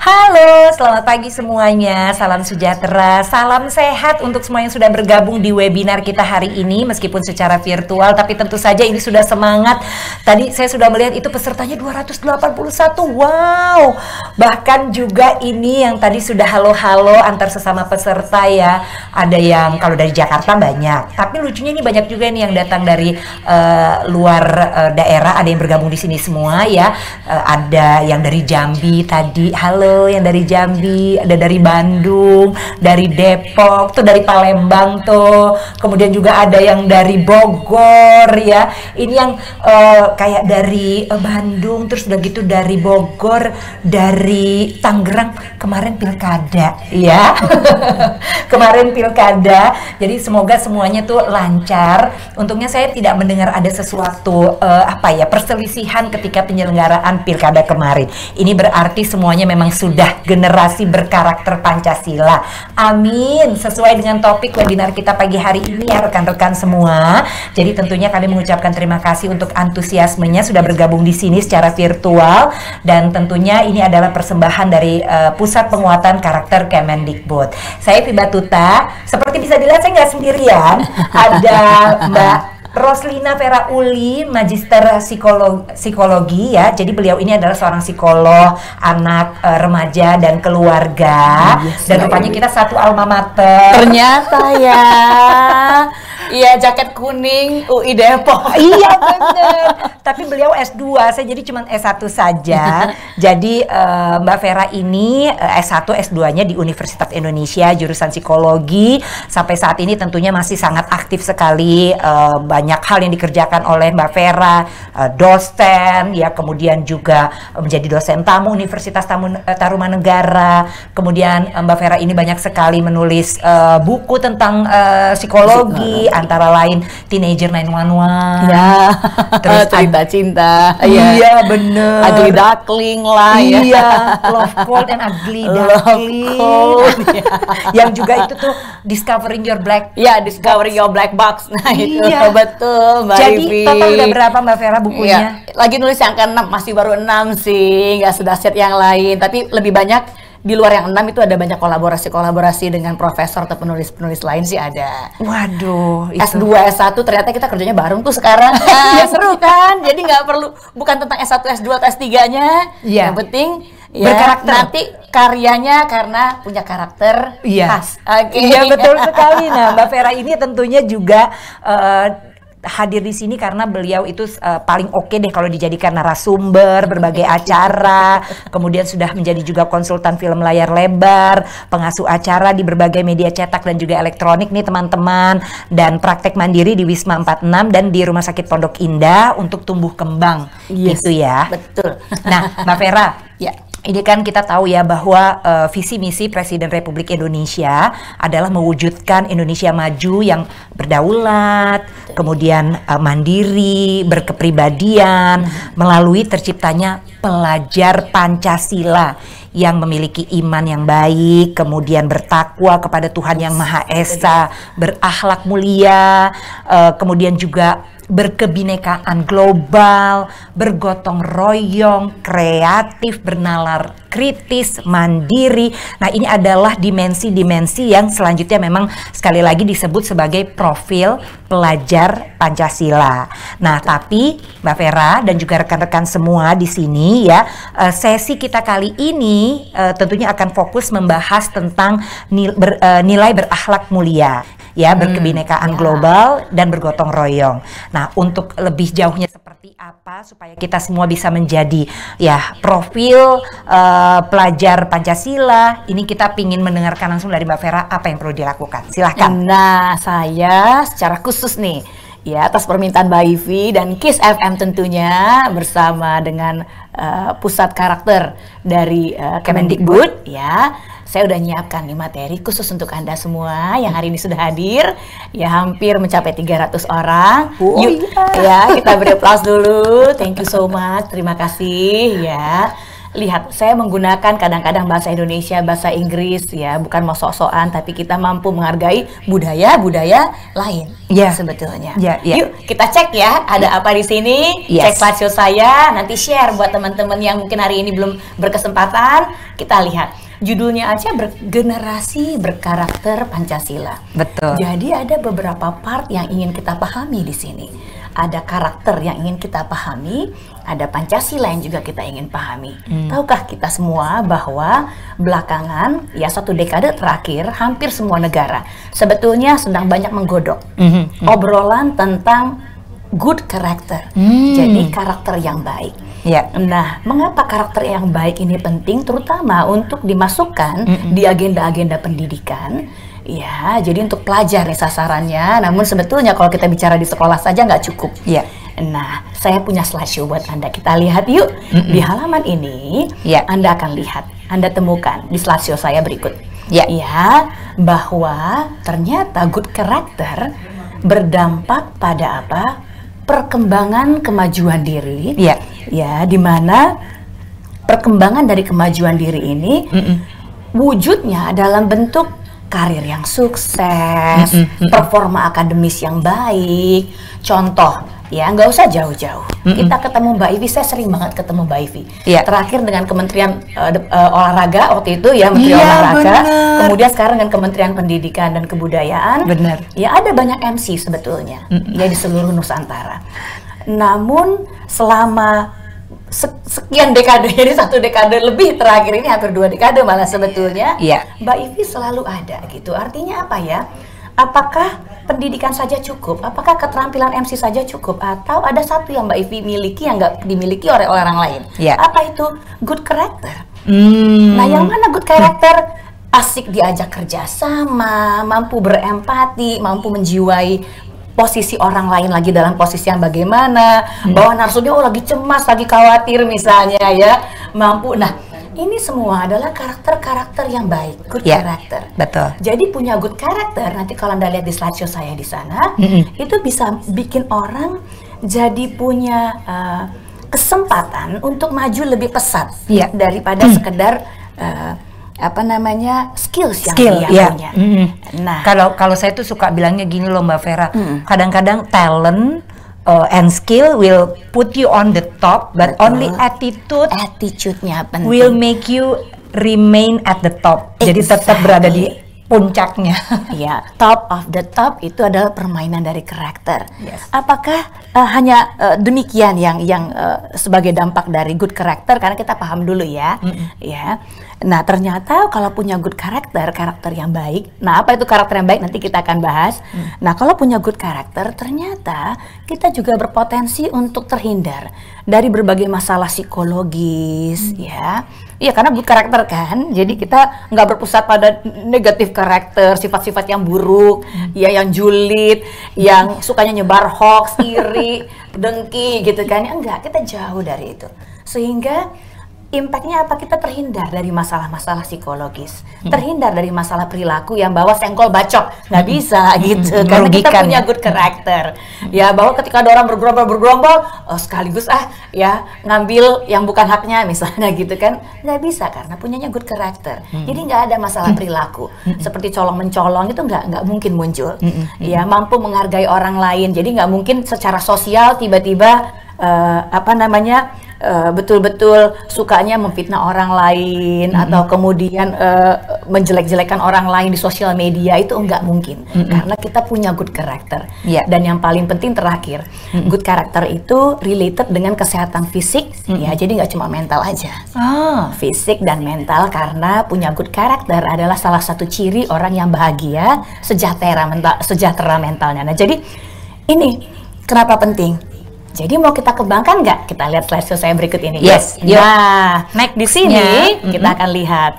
Halo, selamat pagi semuanya. Salam sejahtera, salam sehat untuk semua yang sudah bergabung di webinar kita hari ini, meskipun secara virtual, tapi tentu saja ini sudah semangat. Tadi saya sudah melihat itu pesertanya 281. Wow. Bahkan juga ini yang tadi sudah halo-halo antar sesama peserta ya. Ada yang kalau dari Jakarta banyak, tapi lucunya ini banyak juga nih yang datang dari luar daerah. Ada yang bergabung di sini semua ya. Ada yang dari Jambi tadi. Halo, yang dari Jambi, ada dari Bandung, dari Depok, tuh dari Palembang tuh. Kemudian juga ada yang dari Bogor ya. Ini yang kayak dari Bandung, terus udah gitu dari Bogor, dari Tangerang. Kemarin pilkada ya. Kemarin pilkada. Jadi semoga semuanya tuh lancar. Untungnya saya tidak mendengar ada sesuatu perselisihan ketika penyelenggaraan pilkada kemarin. Ini berarti semuanya memang sudah generasi berkarakter Pancasila. Amin. Sesuai dengan topik webinar kita pagi hari ini ya rekan-rekan semua. Jadi tentunya kami mengucapkan terima kasih untuk antusiasmenya sudah bergabung di sini secara virtual, dan tentunya ini adalah persembahan dari Pusat Penguatan Karakter Kemendikbud. Saya Fiba Tuta. Seperti bisa dilihat saya nggak sendirian. Ada Mbak Roslina Vera Uli, Magister Psikologi ya. Jadi beliau ini adalah seorang psikolog anak, remaja dan keluarga. Dan rupanya kita satu alma mater. Ternyata ya. Iya, jaket kuning UI Depok. Iya bener. Tapi beliau S2, saya jadi cuma S1 saja. Jadi Mbak Vera ini S1, S2-nya di Universitas Indonesia, jurusan psikologi. Sampai saat ini tentunya masih sangat aktif sekali. Banyak hal yang dikerjakan oleh Mbak Vera, dosen, ya, kemudian juga menjadi dosen tamu Universitas Tarumanegara. Kemudian Mbak Vera ini banyak sekali menulis buku tentang psikologi, antara lain Teenager 911 ya, terus cerita cinta, iya bener, Ugly Duckling lah, iya, Love Cold and Ugly Duckling, yang juga itu tuh Discovering Your Black, ya, Discovering Your Black Box. Nah itu betul Mbak Jadi Rivi. total udah berapa Mbak Vera bukunya? Ya, lagi nulis yang ke-6, masih baru 6 sih, nggak sedahsyat yang lain, tapi lebih banyak. Di luar yang 6 itu ada banyak kolaborasi dengan profesor atau penulis-penulis lain sih ada. Waduh, itu. S2, S1 ternyata kita kerjanya bareng tuh sekarang. Ya seru kan? Jadi nggak perlu, bukan tentang S1, S2 atau S3-nya. Iya. Yang penting ya, berkarakter. nanti karyanya karena punya karakter khas. Iya betul sekali. Nah, Mbak Vera ini tentunya juga hadir di sini karena beliau itu paling oke deh kalau dijadikan narasumber berbagai acara, kemudian sudah menjadi juga konsultan film layar lebar, pengasuh acara di berbagai media cetak dan juga elektronik nih teman-teman, dan praktek mandiri di Wisma 46 dan di Rumah Sakit Pondok Indah untuk tumbuh kembang. Gitu ya. Betul. Nah, Mbak Vera, ya. Ini kan kita tahu ya bahwa visi misi Presiden Republik Indonesia adalah mewujudkan Indonesia maju yang berdaulat, kemudian mandiri, berkepribadian, melalui terciptanya pelajar Pancasila yang memiliki iman yang baik, kemudian bertakwa kepada Tuhan Yang Maha Esa, berakhlak mulia, kemudian juga berkebinekaan global, bergotong royong, kreatif, bernalar kritis, mandiri. Nah, ini adalah dimensi-dimensi yang selanjutnya memang sekali lagi disebut sebagai profil pelajar Pancasila. Nah, tapi Mbak Vera dan juga rekan-rekan semua di sini ya, sesi kita kali ini tentunya akan fokus membahas tentang nilai berakhlak mulia. Ya, berkebinekaan global dan bergotong royong. Nah, untuk lebih jauhnya seperti apa supaya kita semua bisa menjadi ya profil pelajar Pancasila, ini kita pingin mendengarkan langsung dari Mbak Vera apa yang perlu dilakukan. Silahkan. Nah, saya secara khusus nih, ya atas permintaan Mbak Ivi dan KIS FM tentunya bersama dengan Pusat Karakter dari Kemendikbud, ya. Saya udah nyiapkan nih materi khusus untuk Anda semua yang hari ini sudah hadir. Ya hampir mencapai 300 orang. Yuk, ya kita beri aplaus dulu. Thank you so much. Terima kasih ya. Lihat, saya menggunakan kadang-kadang bahasa Indonesia, bahasa Inggris, ya, bukan mau sok-sokan, tapi kita mampu menghargai budaya-budaya lain. Sebetulnya. Yuk kita cek ya, ada apa di sini. Cek slideshow saya, nanti share buat teman-teman yang mungkin hari ini belum berkesempatan. Kita lihat. Judulnya aja generasi berkarakter Pancasila. Betul. Jadi ada beberapa part yang ingin kita pahami di sini. Ada karakter yang ingin kita pahami, ada Pancasila yang juga kita ingin pahami. Tahukah kita semua bahwa belakangan, ya 1 dekade terakhir, hampir semua negara sebetulnya sedang banyak menggodok obrolan tentang good character. Jadi karakter yang baik. Nah, mengapa karakter yang baik ini penting, terutama untuk dimasukkan di agenda-agenda pendidikan? Ya, jadi untuk pelajar nih sasarannya. Namun sebetulnya kalau kita bicara di sekolah saja nggak cukup. Nah, saya punya slideshow buat Anda. Kita lihat yuk. Di halaman ini, Anda akan lihat, Anda temukan di slideshow saya berikut. Ya, bahwa ternyata good character berdampak pada apa? Perkembangan kemajuan diri, ya, di mana perkembangan dari kemajuan diri ini wujudnya dalam bentuk karir yang sukses, performa akademis yang baik. Contoh, ya nggak usah jauh-jauh. Kita ketemu Mbak Ivi, saya sering banget ketemu Mbak Ivi. Terakhir dengan Kementerian Olahraga waktu itu ya, Menteri Olahraga. Kemudian sekarang dengan Kementerian Pendidikan dan Kebudayaan. Ya ada banyak MC sebetulnya, ya di seluruh Nusantara. Namun selama sekian dekade, jadi 1 dekade lebih terakhir ini, hampir 2 dekade malah sebetulnya, Mbak Ivi selalu ada gitu. Artinya apa ya? Apakah pendidikan saja cukup? Apakah keterampilan MC saja cukup? Atau ada satu yang Mbak Ivi miliki yang nggak dimiliki oleh orang lain? Apa itu? Good character. Nah, yang mana good character? Asik diajak kerjasama, mampu berempati, mampu menjiwai posisi orang lain lagi dalam posisi yang bagaimana, bahwa narsumnya lagi cemas, lagi khawatir misalnya ya, mampu. Nah, ini semua adalah karakter-karakter yang baik, good character. Betul. Jadi punya good character, nanti kalau Anda lihat di slideshow saya di sana, itu bisa bikin orang jadi punya kesempatan untuk maju lebih pesat daripada sekedar skills yang dia punya. Nah, kalau saya tuh suka bilangnya gini loh Mbak Vera, kadang-kadang talent and skill will put you on the top, but only attitude-nya penting, will make you remain at the top. Jadi tetap berada di puncaknya. Ya, top of the top itu adalah permainan dari karakter. Apakah hanya demikian yang sebagai dampak dari good character? Karena kita paham dulu ya. Ya. Nah, ternyata kalau punya good karakter yang baik. Nah, apa itu karakter yang baik? Nanti kita akan bahas. Nah, kalau punya good karakter, ternyata kita juga berpotensi untuk terhindar dari berbagai masalah psikologis, ya. Iya, karena good karakter kan. Jadi kita nggak berpusat pada negatif karakter, sifat-sifat yang buruk, ya, yang julid, yang sukanya nyebar hoax, iri, dengki, gitu kan. Enggak, kita jauh dari itu. Sehingga impactnya apa? Kita terhindar dari masalah-masalah psikologis, terhindar dari masalah perilaku yang bawa senggol bacok, nggak bisa gitu, karena kita punya good character. Ya, bahwa ketika ada orang bergerombol, sekaligus ya ngambil yang bukan haknya misalnya gitu kan, nggak bisa karena punyanya good character. Jadi nggak ada masalah perilaku seperti colong mencolong itu nggak mungkin muncul. Ya, mampu menghargai orang lain, jadi nggak mungkin secara sosial tiba-tiba betul-betul sukanya memfitnah orang lain atau kemudian menjelek-jelekan orang lain di sosial media, itu enggak mungkin karena kita punya good character. Dan yang paling penting terakhir, good character itu related dengan kesehatan fisik, ya, jadi nggak cuma mental aja, fisik dan mental, karena punya good character adalah salah satu ciri orang yang bahagia, sejahtera mentalnya. Nah, jadi ini kenapa penting. Jadi mau kita kembangkan nggak? Kita lihat slide saya berikut ini. Nah, di sini kita akan lihat.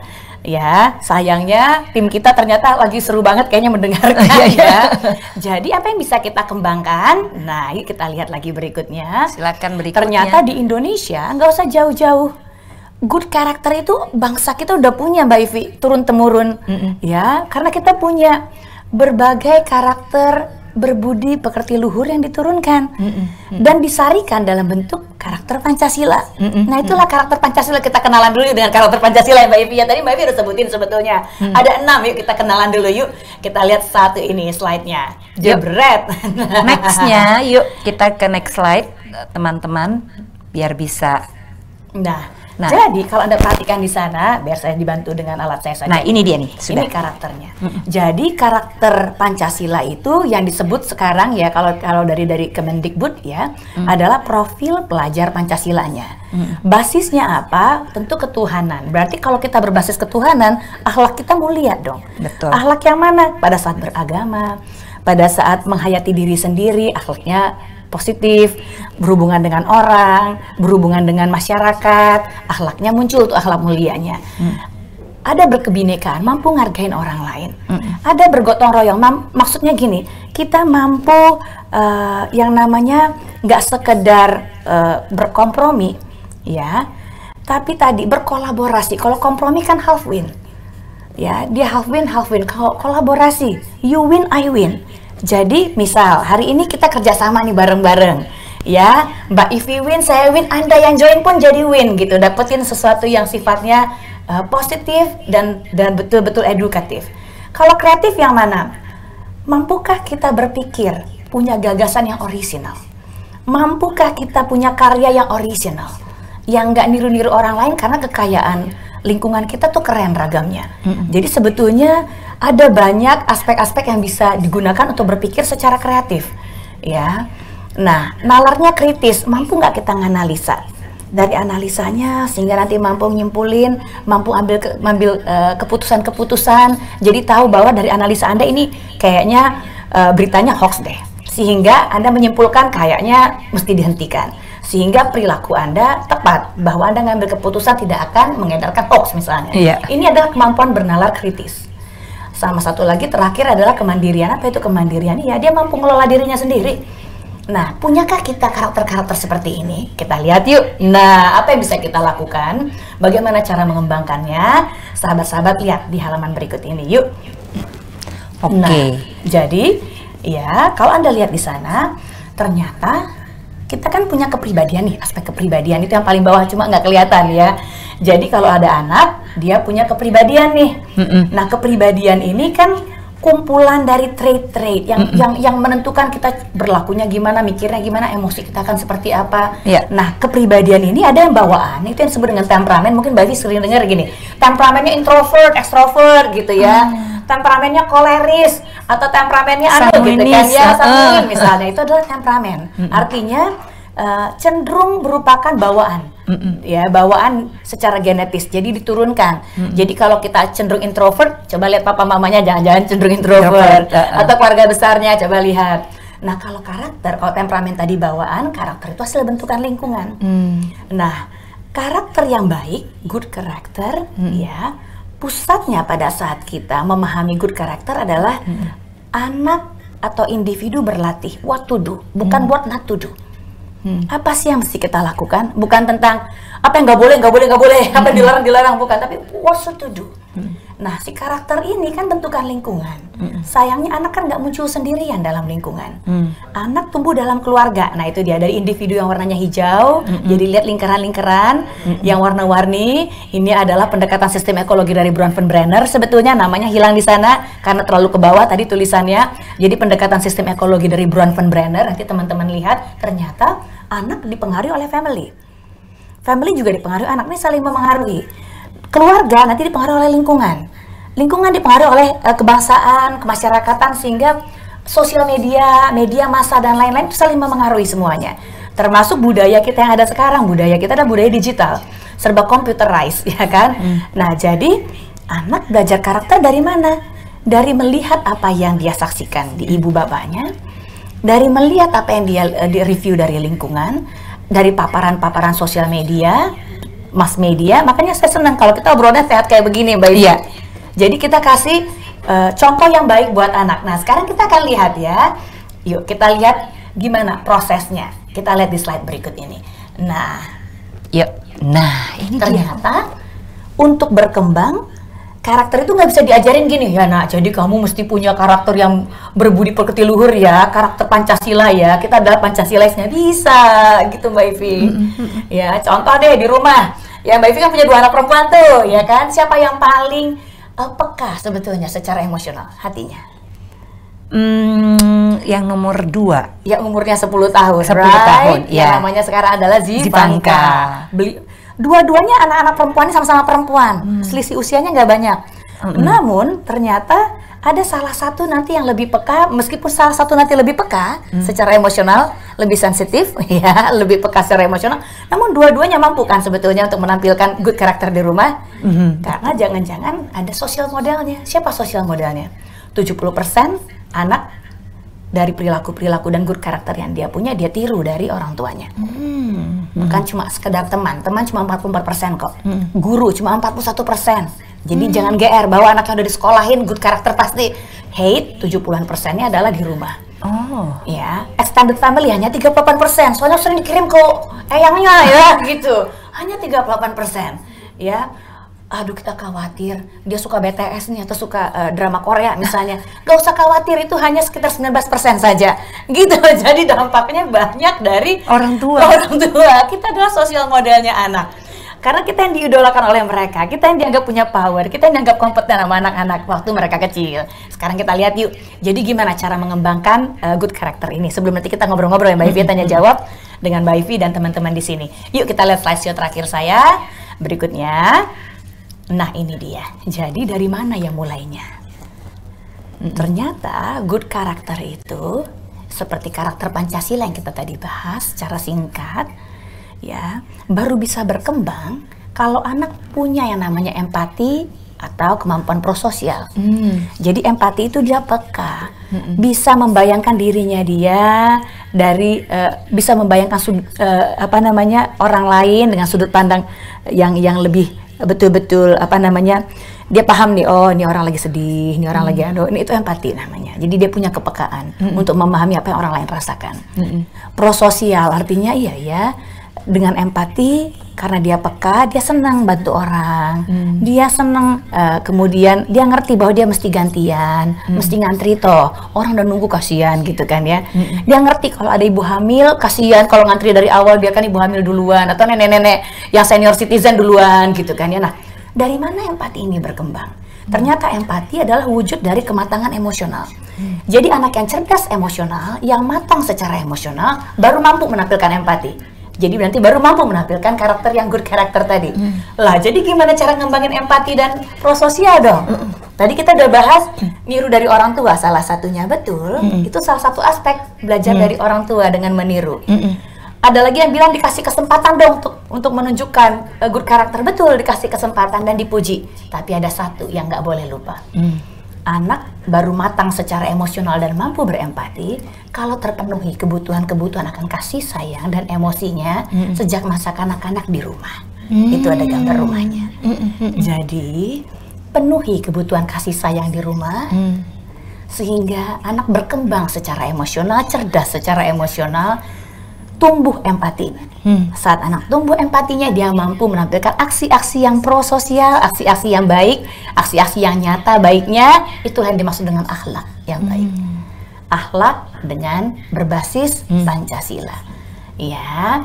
Ya, sayangnya tim kita ternyata lagi seru banget kayaknya mendengarkan ya. Jadi apa yang bisa kita kembangkan? Nah, yuk kita lihat lagi berikutnya. Silakan berikutnya. Ternyata di Indonesia nggak usah jauh-jauh. Good character itu bangsa kita udah punya, Mbak Ivi, turun-temurun. Ya, karena kita punya berbagai karakter berbudi pekerti luhur yang diturunkan dan disarikan dalam bentuk karakter Pancasila. Nah, itulah karakter Pancasila. Kita kenalan dulu dengan karakter Pancasila ya Mbak Ivi. Ya, tadi Mbak Ivi udah sebutin sebetulnya. Ada 6, yuk kita kenalan dulu yuk. Kita lihat satu ini slide-nya. Jebret. Next-nya, yuk kita ke next slide teman-teman biar bisa. Nah, jadi kalau Anda perhatikan di sana, biar saya dibantu dengan alat saya saja. Nah, ini dia nih, sudah. Ini karakternya. Jadi karakter Pancasila itu yang disebut sekarang ya, kalau dari Kemendikbud ya, adalah profil pelajar Pancasilanya. Basisnya apa? Tentu ketuhanan. Berarti kalau kita berbasis ketuhanan, akhlak kita mulia dong. Betul. Akhlak yang mana? Pada saat beragama, pada saat menghayati diri sendiri, akhlaknya positif, berhubungan dengan orang, berhubungan dengan masyarakat, akhlaknya muncul tuh, akhlak mulianya. Ada berkebinekaan, mampu ngargain orang lain. Ada bergotong royong, maksudnya gini, kita mampu yang namanya nggak sekedar berkompromi, ya, tapi tadi berkolaborasi. Kalau kompromi kan half win, ya, dia half win. Kalau kolaborasi, you win, I win. Jadi misal hari ini kita kerjasama nih bareng-bareng, ya, Mbak Ivi win, saya win, Anda yang join pun jadi win gitu, dapetin sesuatu yang sifatnya positif dan betul-betul edukatif. Kalau kreatif yang mana? Mampukah kita berpikir punya gagasan yang orisinal? Mampukah kita punya karya yang orisinal, yang nggak niru-niru orang lain, karena kekayaan lingkungan kita tuh keren ragamnya. Jadi sebetulnya ada banyak aspek-aspek yang bisa digunakan untuk berpikir secara kreatif, ya. Nah, nalarnya kritis, mampu nggak kita nganalisa? Dari analisanya sehingga nanti mampu nyimpulin, mampu ambil keputusan-keputusan. Jadi tahu bahwa dari analisa Anda ini kayaknya beritanya hoax deh, sehingga Anda menyimpulkan kayaknya mesti dihentikan. Sehingga perilaku Anda tepat, bahwa Anda ngambil keputusan tidak akan mengedarkan hoax misalnya. Ini adalah kemampuan bernalar kritis. Sama satu lagi terakhir adalah kemandirian. Apa itu kemandirian? Ya, dia mampu mengelola dirinya sendiri. Nah, punyakah kita karakter-karakter seperti ini? Kita lihat yuk. Nah, apa yang bisa kita lakukan? Bagaimana cara mengembangkannya? Sahabat-sahabat lihat di halaman berikut ini yuk. Nah, jadi ya, kalau Anda lihat di sana, ternyata kita kan punya kepribadian nih, aspek kepribadian itu yang paling bawah cuma nggak kelihatan ya. Jadi kalau ada anak, dia punya kepribadian nih. Nah, kepribadian ini kan kumpulan dari trait-trait yang menentukan kita berlakunya gimana, mikirnya gimana, emosi kita akan seperti apa. Nah, kepribadian ini ada yang bawaan, itu yang disebut dengan temperamen. Mungkin Mbak Ivi sering dengar gini, temperamennya introvert, extrovert gitu ya. Temperamennya koleris atau temperamennya gitu kan ya, sanguin misalnya, itu adalah temperamen. Artinya cenderung merupakan bawaan. Ya, bawaan secara genetis, jadi diturunkan. Jadi kalau kita cenderung introvert, coba lihat papa mamanya jangan-jangan cenderung introvert, atau keluarga besarnya, coba lihat. Nah, kalau karakter, kalau temperamen tadi bawaan, karakter itu hasil bentukan lingkungan. Nah, karakter yang baik, good character, ya, pusatnya pada saat kita memahami good character adalah anak atau individu berlatih what to do, bukan what not to do. Apa sih yang mesti kita lakukan? Bukan tentang apa yang nggak boleh, apa yang dilarang, bukan, tapi what should to do. Nah, si karakter ini kan bentukan lingkungan. Sayangnya anak kan nggak muncul sendirian dalam lingkungan. Anak tumbuh dalam keluarga. Nah, itu dia, dari individu yang warnanya hijau, jadi lihat lingkaran-lingkaran yang warna-warni. Ini adalah pendekatan sistem ekologi dari Bronfenbrenner. Sebetulnya namanya hilang di sana karena terlalu ke bawah tadi tulisannya. Jadi pendekatan sistem ekologi dari Bronfenbrenner. Nanti teman-teman lihat, ternyata anak dipengaruhi oleh family. Family juga dipengaruhi, anak ini saling memengaruhi. Keluarga nanti dipengaruhi oleh lingkungan. Lingkungan dipengaruhi oleh kebangsaan, kemasyarakatan, sehingga sosial media, media massa dan lain-lain itu saling memengaruhi semuanya. Termasuk budaya kita yang ada sekarang, budaya kita adalah budaya digital, serba computerized, ya kan? Nah, jadi anak belajar karakter dari mana? Dari melihat apa yang dia saksikan di ibu bapaknya, dari melihat apa yang dia review dari lingkungan, dari paparan-paparan sosial media, mass media. Makanya saya senang kalau kita obrolannya sehat kayak begini, Mbak Ivi. Jadi kita kasih contoh yang baik buat anak. Nah, sekarang kita akan lihat ya. Yuk kita lihat gimana prosesnya. Kita lihat di slide berikut ini. Nah, yuk. Nah, ini ternyata untuk berkembang karakter itu nggak bisa diajarin gini ya nak, jadi kamu mesti punya karakter yang berbudi pekerti luhur ya, karakter Pancasila ya, kita adalah Pancasilais, nggak bisa gitu Mbak Ivi. Ya contoh deh di rumah, ya Mbak Ivi kan punya 2 anak perempuan tuh ya kan, siapa yang paling peka sebetulnya secara emosional hatinya? Yang nomor 2 yang umurnya 10 tahun, 10 right? tahun Ya namanya sekarang adalah Zivanka. Dua-duanya anak-anak perempuan ini sama-sama perempuan, selisih usianya nggak banyak. Namun ternyata ada salah satu nanti yang lebih peka, meskipun salah satu nanti lebih peka secara emosional, lebih sensitif, ya, lebih peka secara emosional. Namun dua-duanya mampu kan sebetulnya untuk menampilkan good karakter di rumah, karena jangan-jangan ada sosial modelnya. Siapa sosial modelnya? 70% anak dari perilaku-perilaku dan good karakter yang dia punya, dia tiru dari orang tuanya. Bukan cuma sekedar teman cuma 44% kok. Guru cuma 41%. Jadi jangan GR bahwa anaknya udah disekolahin good karakter pasti hate, 70%-nya adalah di rumah. Ya, extended family hanya 38%. Soalnya sering dikirim ke eyangnya ya gitu. Hanya 38%. Ya. Aduh kita khawatir, dia suka BTS nih atau suka drama Korea misalnya. Gak usah khawatir, itu hanya sekitar 19% saja gitu. Jadi dampaknya banyak dari orang tua. Kita adalah sosial modelnya anak, karena kita yang diidolakan oleh mereka, kita yang dianggap punya power, kita yang dianggap kompeten sama anak-anak waktu mereka kecil. Sekarang kita lihat yuk, jadi gimana cara mengembangkan good karakter ini. Sebelum nanti kita ngobrol-ngobrol ya Mbak Ivi, tanya jawab dengan Mbak Ivi dan teman-teman di sini. Yuk kita lihat slideshow terakhir saya berikutnya. Nah ini dia, jadi dari mana ya mulainya? Ternyata good karakter itu seperti karakter Pancasila yang kita tadi bahas secara singkat, ya, baru bisa berkembang kalau anak punya yang namanya empati atau kemampuan prososial. Jadi empati itu dia peka, bisa membayangkan dirinya dia dari bisa membayangkan orang lain dengan sudut pandang yang lebih betul-betul dia paham nih, oh ini orang lagi sedih, ini orang lagi ini itu empati namanya. Jadi dia punya kepekaan untuk memahami apa yang orang lain rasakan. Prososial artinya iya ya, dengan empati karena dia peka, dia senang bantu orang, dia senang kemudian dia ngerti bahwa dia mesti gantian, mesti ngantri toh, orang udah nunggu kasihan gitu kan ya. Dia ngerti kalau ada ibu hamil kasihan kalau ngantri dari awal, dia kan ibu hamil duluan atau nenek-nenek yang senior citizen duluan gitu kan ya. Nah, dari mana empati ini berkembang? Ternyata empati adalah wujud dari kematangan emosional. Jadi anak yang cerdas emosional, yang matang secara emosional, baru mampu menampilkan empati. Jadi nanti baru mampu menampilkan karakter yang good karakter tadi. Lah, jadi gimana cara ngembangin empati dan prososial dong? Tadi kita udah bahas niru dari orang tua, salah satunya betul. Itu salah satu aspek belajar dari orang tua dengan meniru. Ada lagi yang bilang dikasih kesempatan dong untuk menunjukkan good karakter, betul, dikasih kesempatan dan dipuji. Tapi ada satu yang nggak boleh lupa. Anak baru matang secara emosional dan mampu berempati kalau terpenuhi kebutuhan-kebutuhan akan kasih sayang dan emosinya sejak masa kanak-kanak di rumah. Itu ada gambar rumahnya. Jadi penuhi kebutuhan kasih sayang di rumah sehingga anak berkembang secara emosional, cerdas secara emosional, tumbuh empatinya. Saat anak tumbuh empatinya, dia mampu menampilkan aksi-aksi yang prososial, aksi-aksi yang baik, aksi-aksi yang nyata baiknya. Itu yang dimaksud dengan akhlak yang baik. Akhlak dengan berbasis Pancasila. Ya,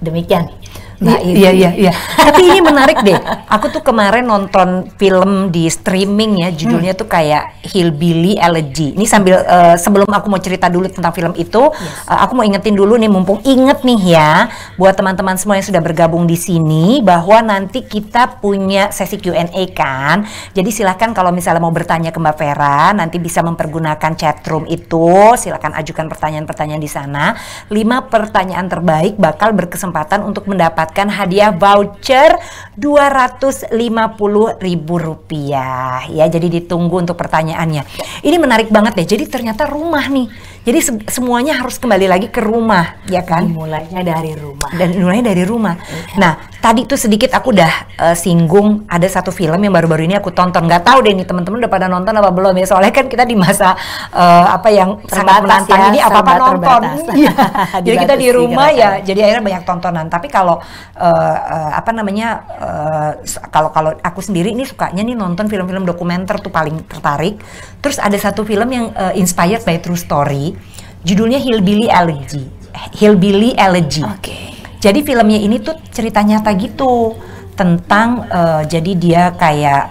demikian. Iya. Tapi ini menarik deh. Aku tuh kemarin nonton film di streaming ya, judulnya tuh kayak Hillbilly Elegy. Ini sambil sebelum aku mau cerita dulu tentang film itu, aku mau ingetin dulu nih, mumpung inget nih ya, buat teman-teman semua yang sudah bergabung di sini, bahwa nanti kita punya sesi Q&A kan. Jadi silakan kalau misalnya mau bertanya ke Mbak Vera, nanti bisa mempergunakan chatroom itu. Silakan ajukan pertanyaan-pertanyaan di sana. 5 pertanyaan terbaik bakal berkesempatan untuk mendapatkan hadiah voucher Rp250.000 ya. Jadi ditunggu untuk pertanyaannya. Ini menarik banget deh. Jadi ternyata rumah nih. Jadi semuanya harus kembali lagi ke rumah, ya kan? Mulainya dari rumah. Dan mulainya dari rumah. Nah, tadi tuh sedikit aku udah singgung ada satu film yang baru-baru ini aku tonton. Nggak tahu deh nih teman-teman udah pada nonton apa belum ya. Soalnya kan kita di masa apa yang sangat menantang ini apa-apa nonton. Iya. Jadi kita di rumah ya, jadi akhirnya banyak tontonan. Tapi kalau apa namanya kalau aku sendiri ini sukanya nih nonton film-film dokumenter tuh paling tertarik. Terus ada satu film yang inspired by true story. Judulnya Hillbilly Elegy. Hillbilly Elegy. Oke. Jadi filmnya ini tuh cerita nyata gitu tentang jadi dia kayak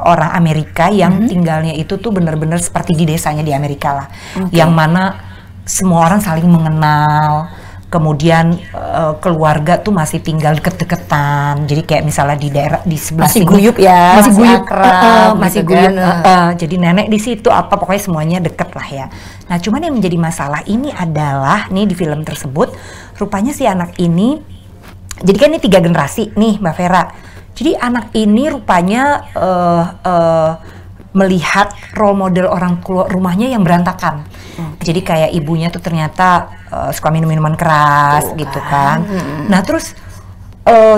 orang Amerika yang tinggalnya itu tuh bener-bener seperti di desanya di Amerika lah, yang mana semua orang saling mengenal. Kemudian keluarga tuh masih tinggal deket-deketan. Jadi kayak misalnya di daerah di sebelah masih sini guyup ya, masih guyup, masih gitu guyup. kan. Jadi nenek di situ apa pokoknya semuanya deket lah ya. Nah cuman yang menjadi masalah ini adalah nih di film tersebut rupanya si anak ini, jadi kan ini 3 generasi nih Mbak Vera. Jadi anak ini rupanya melihat role model orang tua rumahnya yang berantakan. Jadi kayak ibunya tuh ternyata suka minum-minuman keras gitu kan. Nah terus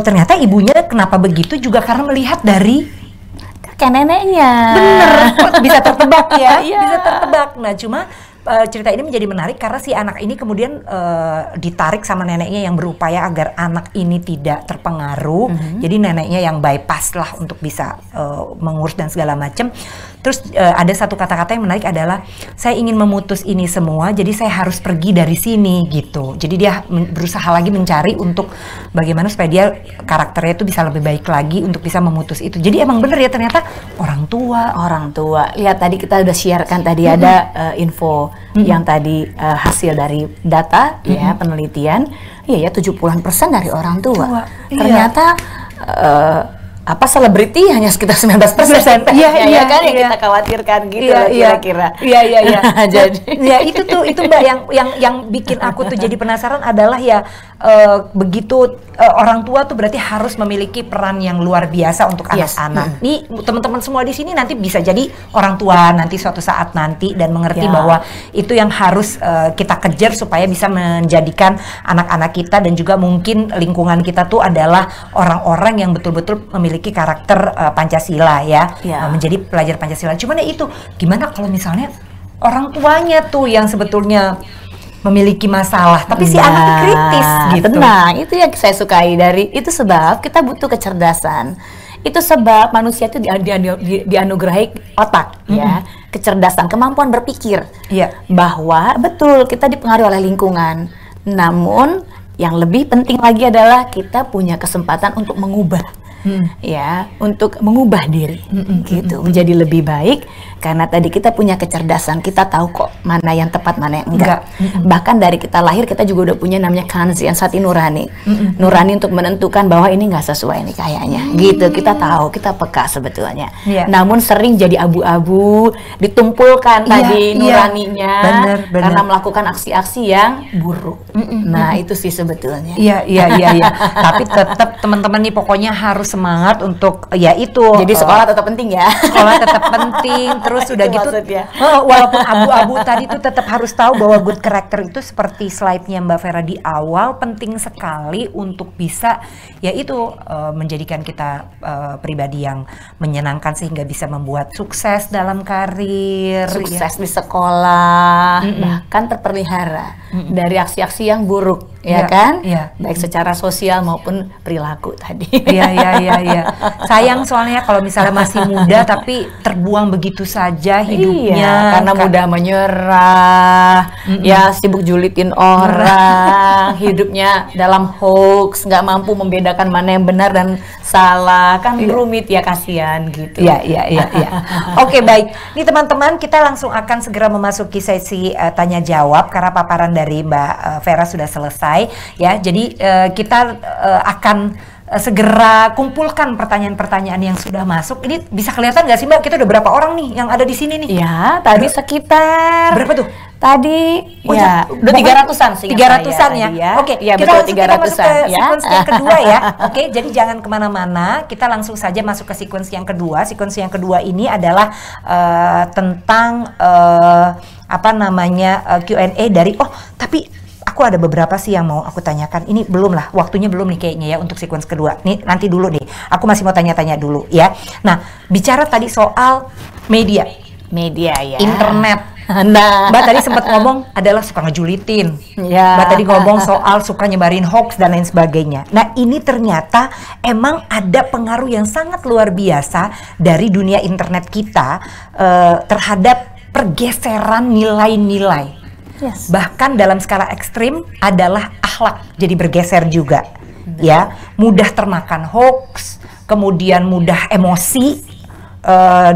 ternyata ibunya kenapa begitu juga karena melihat dari Kayak neneknya. bener bisa tertebak ya, Iya. bisa tertebak. Nah cuma cerita ini menjadi menarik karena si anak ini kemudian ditarik sama neneknya yang berupaya agar anak ini tidak terpengaruh. Jadi neneknya yang bypass lah untuk bisa mengurus dan segala macam. Terus ada satu kata-kata yang menarik adalah saya ingin memutus ini semua, jadi saya harus pergi dari sini gitu. Jadi dia berusaha lagi mencari untuk bagaimana supaya dia karakternya itu bisa lebih baik lagi untuk bisa memutus itu. Jadi emang bener ya ternyata orang tua. Lihat tadi kita udah sharekan tadi ada info yang tadi hasil dari data ya penelitian. Iya ya 70% dari orang tua. Ternyata apa selebriti hanya sekitar 19%. Iya kan yang kita khawatirkan gitu kira-kira. Iya. Jadi ya itu Mbak yang bikin aku tuh jadi penasaran adalah ya begitu orang tua tuh berarti harus memiliki peran yang luar biasa untuk anak-anak. Nih teman-teman semua di sini nanti bisa jadi orang tua nanti suatu saat nanti dan mengerti bahwa itu yang harus kita kejar supaya bisa menjadikan anak-anak kita dan juga mungkin lingkungan kita tuh adalah orang-orang yang betul-betul memiliki karakter Pancasila ya, menjadi pelajar Pancasila. Cuman ya itu gimana kalau misalnya orang tuanya tuh yang sebetulnya memiliki masalah, tapi si anak kritis gitu. Tenang, itu yang saya sukai dari itu sebab kita butuh kecerdasan. Itu sebab manusia itu dianugerahi otak ya, kecerdasan, kemampuan berpikir. Bahwa betul kita dipengaruhi oleh lingkungan. Namun yang lebih penting lagi adalah kita punya kesempatan untuk mengubah. Ya, untuk mengubah diri gitu menjadi lebih baik karena tadi kita punya kecerdasan, kita tahu kok mana yang tepat mana yang enggak. Bahkan dari kita lahir kita juga udah punya namanya kanzian sati nurani. Nurani untuk menentukan bahwa ini enggak sesuai nih kayaknya. Gitu, kita tahu, kita peka sebetulnya. Namun sering jadi abu-abu, ditumpulkan tadi nuraninya bener. karena melakukan aksi-aksi yang buruk. Nah, itu sih sebetulnya. Iya. Tapi tetap teman-teman nih pokoknya harus semangat untuk ya itu. Jadi sekolah tetap penting ya. Sekolah tetap penting. Terus udah gitu, walaupun abu-abu tadi tuh tetap harus tahu bahwa good character itu seperti slide-nya Mbak Vera di awal penting sekali untuk bisa ya itu menjadikan kita pribadi yang menyenangkan sehingga bisa membuat sukses dalam karir, sukses di sekolah, bahkan terpelihara dari aksi-aksi yang buruk. Kan? Baik secara sosial maupun perilaku tadi. Iya. Sayang soalnya kalau misalnya masih muda tapi terbuang begitu saja hidupnya. Karena mudah menyerah, ya sibuk julitin orang, hidupnya dalam hoax, nggak mampu membedakan mana yang benar dan salah, kan rumit ya, kasihan gitu. Iya. Oke, baik. Nih teman-teman, kita langsung akan segera memasuki sesi tanya jawab karena paparan dari Mbak Vera sudah selesai. Ya, jadi kita akan segera kumpulkan pertanyaan-pertanyaan yang sudah masuk. Ini bisa kelihatan nggak sih Mbak? Kita udah berapa orang nih yang ada di sini nih? Ya, tadi sekitar berapa tuh? Tadi udah 300-an sih. 300-an ya. Oke, ya, kita betul, langsung masuk ke sequence yang kedua ya. Oke, jadi jadi jangan kemana-mana. Kita langsung saja masuk ke sequence yang kedua. Sequence yang kedua ini adalah tentang apa namanya Q&A dari. Oh, tapi aku aku ada beberapa sih yang mau aku tanyakan. Ini belum lah, waktunya belum nih kayaknya ya untuk sequence kedua. Nih nanti dulu nih, aku masih mau tanya-tanya dulu ya. Nah, bicara tadi soal media ya, internet. Nah, Mbak tadi sempat ngomong adalah suka ngejulitin. Ya. Mbak tadi ngomong soal suka nyebarin hoax dan lain sebagainya. Nah, ini ternyata emang ada pengaruh yang sangat luar biasa dari dunia internet kita terhadap pergeseran nilai-nilai. Yes. Bahkan dalam skala ekstrim adalah akhlak jadi bergeser juga. Ya, mudah termakan hoax, kemudian mudah emosi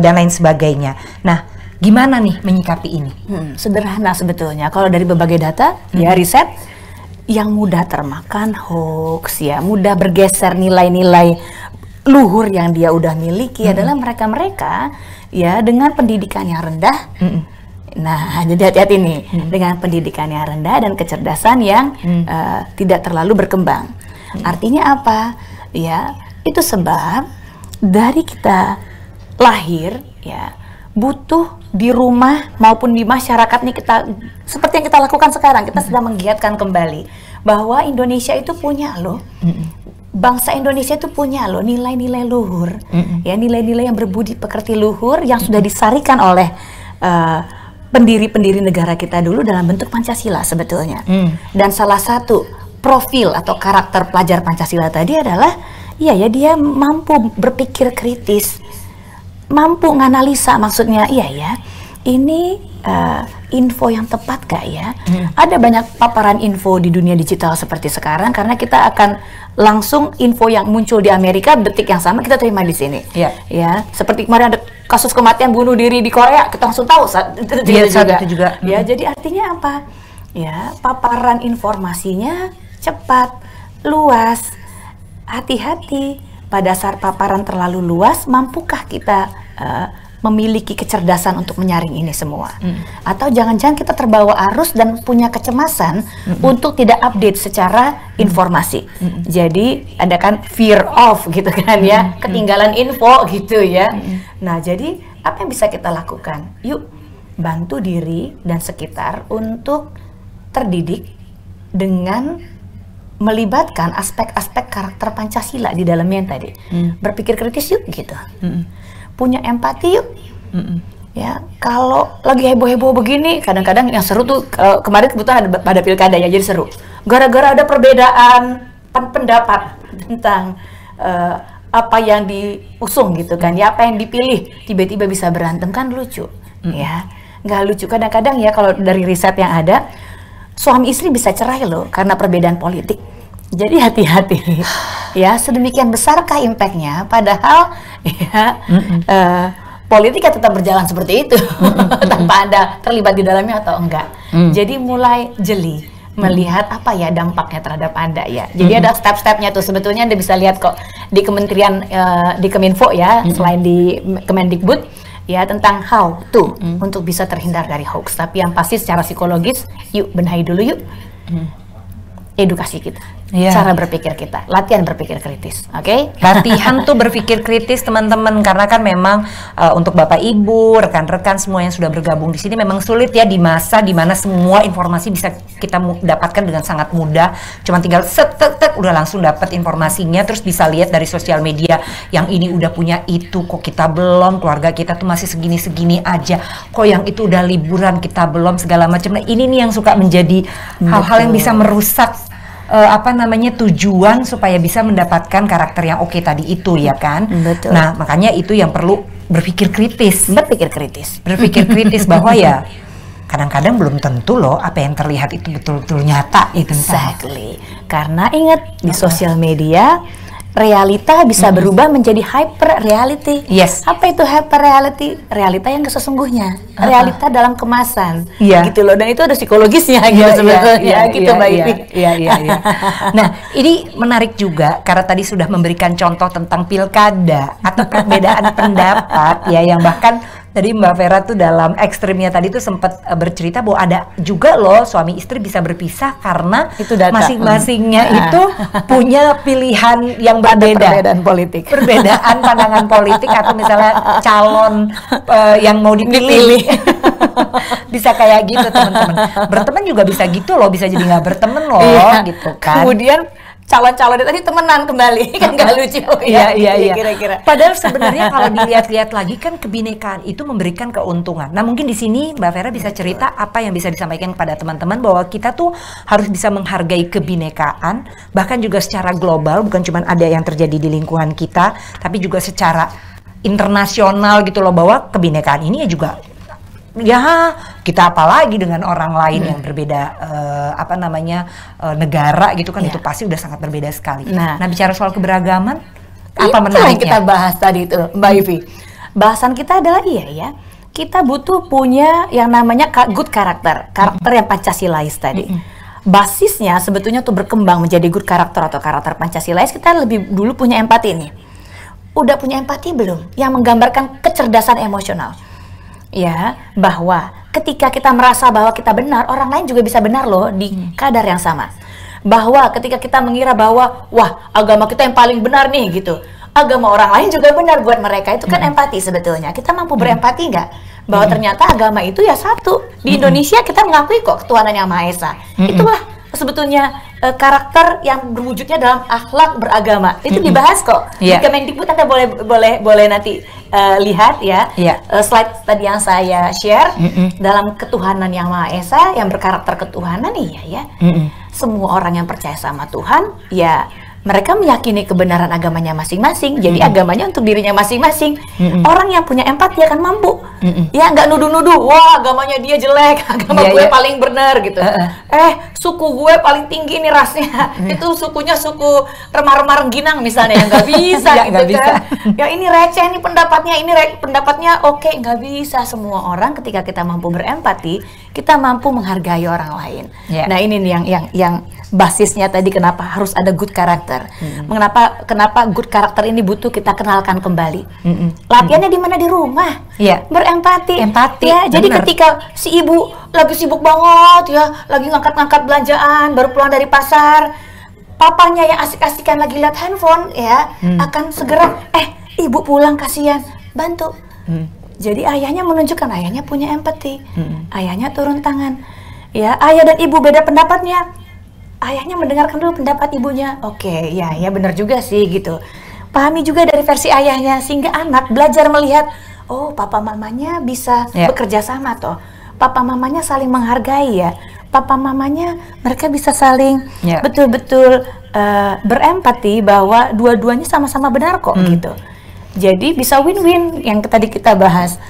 dan lain sebagainya. Nah, gimana nih menyikapi ini? Sederhana sebetulnya. Kalau dari berbagai data, ya riset, yang mudah termakan hoax, ya mudah bergeser nilai-nilai luhur yang dia udah miliki adalah mereka-mereka ya dengan pendidikan yang rendah. Nah, jadi hati-hati nih dengan pendidikan yang rendah dan kecerdasan yang tidak terlalu berkembang. Artinya apa? Ya, itu sebab dari kita lahir ya butuh di rumah maupun di masyarakat nih kita seperti yang kita lakukan sekarang, kita sedang menggiatkan kembali bahwa Indonesia itu punya loh, bangsa Indonesia itu punya loh nilai-nilai luhur, ya nilai-nilai yang berbudi pekerti luhur yang sudah disarikan oleh pendiri-pendiri negara kita dulu dalam bentuk Pancasila sebetulnya. Dan salah satu profil atau karakter pelajar Pancasila tadi adalah ya dia mampu berpikir kritis, mampu menganalisa, maksudnya iya ya ini info yang tepat gak ya? Ada banyak paparan info di dunia digital seperti sekarang karena kita akan langsung info yang muncul di Amerika detik yang sama kita terima di sini. Ya, seperti kemarin ada kasus kematian bunuh diri di Korea, kita langsung tahu saat itu juga. Ya, jadi artinya apa? Ya, paparan informasinya cepat, luas. Hati-hati pada saat paparan terlalu luas, mampukah kita memiliki kecerdasan untuk menyaring ini semua? Atau jangan-jangan kita terbawa arus dan punya kecemasan untuk tidak update secara informasi. Jadi ada kan fear of gitu kan ya, ketinggalan info gitu ya. Nah, jadi apa yang bisa kita lakukan? Yuk bantu diri dan sekitar untuk terdidik dengan melibatkan aspek-aspek karakter Pancasila di dalamnya tadi. Berpikir kritis yuk gitu. Punya empati yuk. Ya, kalau lagi heboh-heboh begini, kadang-kadang yang seru tuh kemarin kebetulan ada pada pilkada ya, jadi seru. Gara-gara ada perbedaan pendapat tentang apa yang diusung gitu kan, ya apa yang dipilih, tiba-tiba bisa berantem kan lucu. Ya, nggak lucu kadang-kadang ya kalau dari riset yang ada, suami istri bisa cerai loh karena perbedaan politik. Jadi hati-hati ya, sedemikian besarkah impactnya padahal ya politiknya tetap berjalan seperti itu tanpa Anda terlibat di dalamnya atau enggak. Jadi mulai jeli melihat apa ya dampaknya terhadap Anda ya. Jadi ada step-stepnya tuh sebetulnya Anda bisa lihat kok di kementerian di Keminfo ya, selain di Kemendikbud ya, tentang how to untuk bisa terhindar dari hoax. Tapi yang pasti secara psikologis yuk benahi dulu yuk edukasi kita, cara berpikir kita, latihan berpikir kritis, oke? Latihan tuh berpikir kritis teman-teman, karena kan memang untuk Bapak Ibu, rekan-rekan semua yang sudah bergabung di sini memang sulit ya di masa dimana semua informasi bisa kita dapatkan dengan sangat mudah, cuma tinggal tek udah langsung dapat informasinya, terus bisa lihat dari sosial media yang ini udah punya itu, kok kita belum, keluarga kita tuh masih segini-segini aja, kok yang itu udah liburan kita belum, segala macam. Nah ini nih yang suka menjadi hal-hal yang bisa merusak tujuan supaya bisa mendapatkan karakter yang oke tadi itu ya kan. Betul. Nah makanya itu yang perlu berpikir kritis bahwa ya kadang-kadang belum tentu loh apa yang terlihat itu betul-betul nyata. Exactly. Karena ingat di sosial media realita bisa berubah menjadi hyper reality. Yes. Apa itu hyper reality? Realita yang sesungguhnya, realita dalam kemasan, gitu loh. Dan itu ada psikologisnya gitu sebetulnya, gitu Mbak Ivi. Iya. Nah, ini menarik juga karena tadi sudah memberikan contoh tentang pilkada atau perbedaan pendapat ya, yang bahkan tadi Mbak Vera tuh dalam ekstrimnya tadi tuh sempat bercerita bahwa ada juga loh suami istri bisa berpisah karena masing-masingnya itu punya pilihan yang berbeda, perbedaan pandangan politik atau misalnya calon yang mau dipilih. Bisa kayak gitu teman-teman. Berteman juga bisa gitu loh, bisa jadi nggak berteman loh, gitu kan. Kemudian calon-calonnya tadi temenan kembali, kan nggak lucu ya? Iya. Kira-kira. Padahal sebenarnya kalau dilihat-lihat lagi kan kebinekaan itu memberikan keuntungan. Nah mungkin di sini Mbak Vera bisa cerita apa yang bisa disampaikan kepada teman-teman bahwa kita tuh harus bisa menghargai kebinekaan, bahkan juga secara global, bukan cuma ada yang terjadi di lingkungan kita, tapi juga secara internasional gitu loh, bahwa kebinekaan ini ya juga ya kita apalagi dengan orang lain yang berbeda negara gitu kan, itu pasti udah sangat berbeda sekali. Nah bicara soal keberagaman, apa menariknya? Yang kita bahas tadi itu Mbak Ivi, bahasan kita adalah kita butuh punya yang namanya good karakter yang Pancasilais tadi. Basisnya sebetulnya tuh berkembang menjadi good karakter atau karakter Pancasilais, kita lebih dulu punya empati nih. Udah punya empati belum? Yang menggambarkan kecerdasan emosional. Ya, bahwa ketika kita merasa bahwa kita benar, orang lain juga bisa benar loh di kadar yang sama. Bahwa ketika kita mengira bahwa wah, agama kita yang paling benar nih gitu, agama orang lain juga benar buat mereka, itu kan empati sebetulnya. Kita mampu berempati nggak? Bahwa ternyata agama itu ya satu. Di Indonesia kita mengakui kok ketuhanan yang Maha Esa. Itulah sebetulnya karakter yang berwujudnya dalam akhlak beragama. Itu dibahas kok di Kemendikbud. Anda boleh nanti lihat ya slide tadi yang saya share dalam ketuhanan yang Maha Esa yang berkarakter ketuhanan. Semua orang yang percaya sama Tuhan ya mereka meyakini kebenaran agamanya masing-masing. Jadi agamanya untuk dirinya masing-masing. Orang yang punya empati akan mampu. Ya nggak nuduh-nuduh, wah agamanya dia jelek, agama gue paling benar gitu. Suku gue paling tinggi nih rasnya. Itu sukunya suku remah-remah rengginang misalnya, yang nggak bisa gitu kan. Ya ini receh nih pendapatnya, pendapatnya oke, nggak bisa. Semua orang ketika kita mampu berempati, kita mampu menghargai orang lain. Nah ini nih yang basisnya tadi kenapa harus ada good karakter. Kenapa good karakter ini butuh kita kenalkan kembali. Latihannya di mana? Di rumah. Berempati. Ya, jadi ketika si ibu lagi sibuk banget ya, lagi ngangkat-ngangkat belanjaan, baru pulang dari pasar, papanya yang asik-asikan lagi lihat handphone ya, akan segera ibu pulang kasihan, bantu. Jadi ayahnya menunjukkan ayahnya punya empati. Ayahnya turun tangan. Ya, ayah dan ibu beda pendapatnya. Ayahnya mendengarkan dulu pendapat ibunya. Oke, ya benar juga sih gitu. Pahami juga dari versi ayahnya sehingga anak belajar melihat, oh papa mamanya bisa bekerja sama toh. Papa mamanya saling menghargai ya. Papa mamanya mereka bisa saling betul-betul berempati bahwa dua-duanya sama-sama benar kok gitu. Jadi bisa win-win yang tadi kita bahas.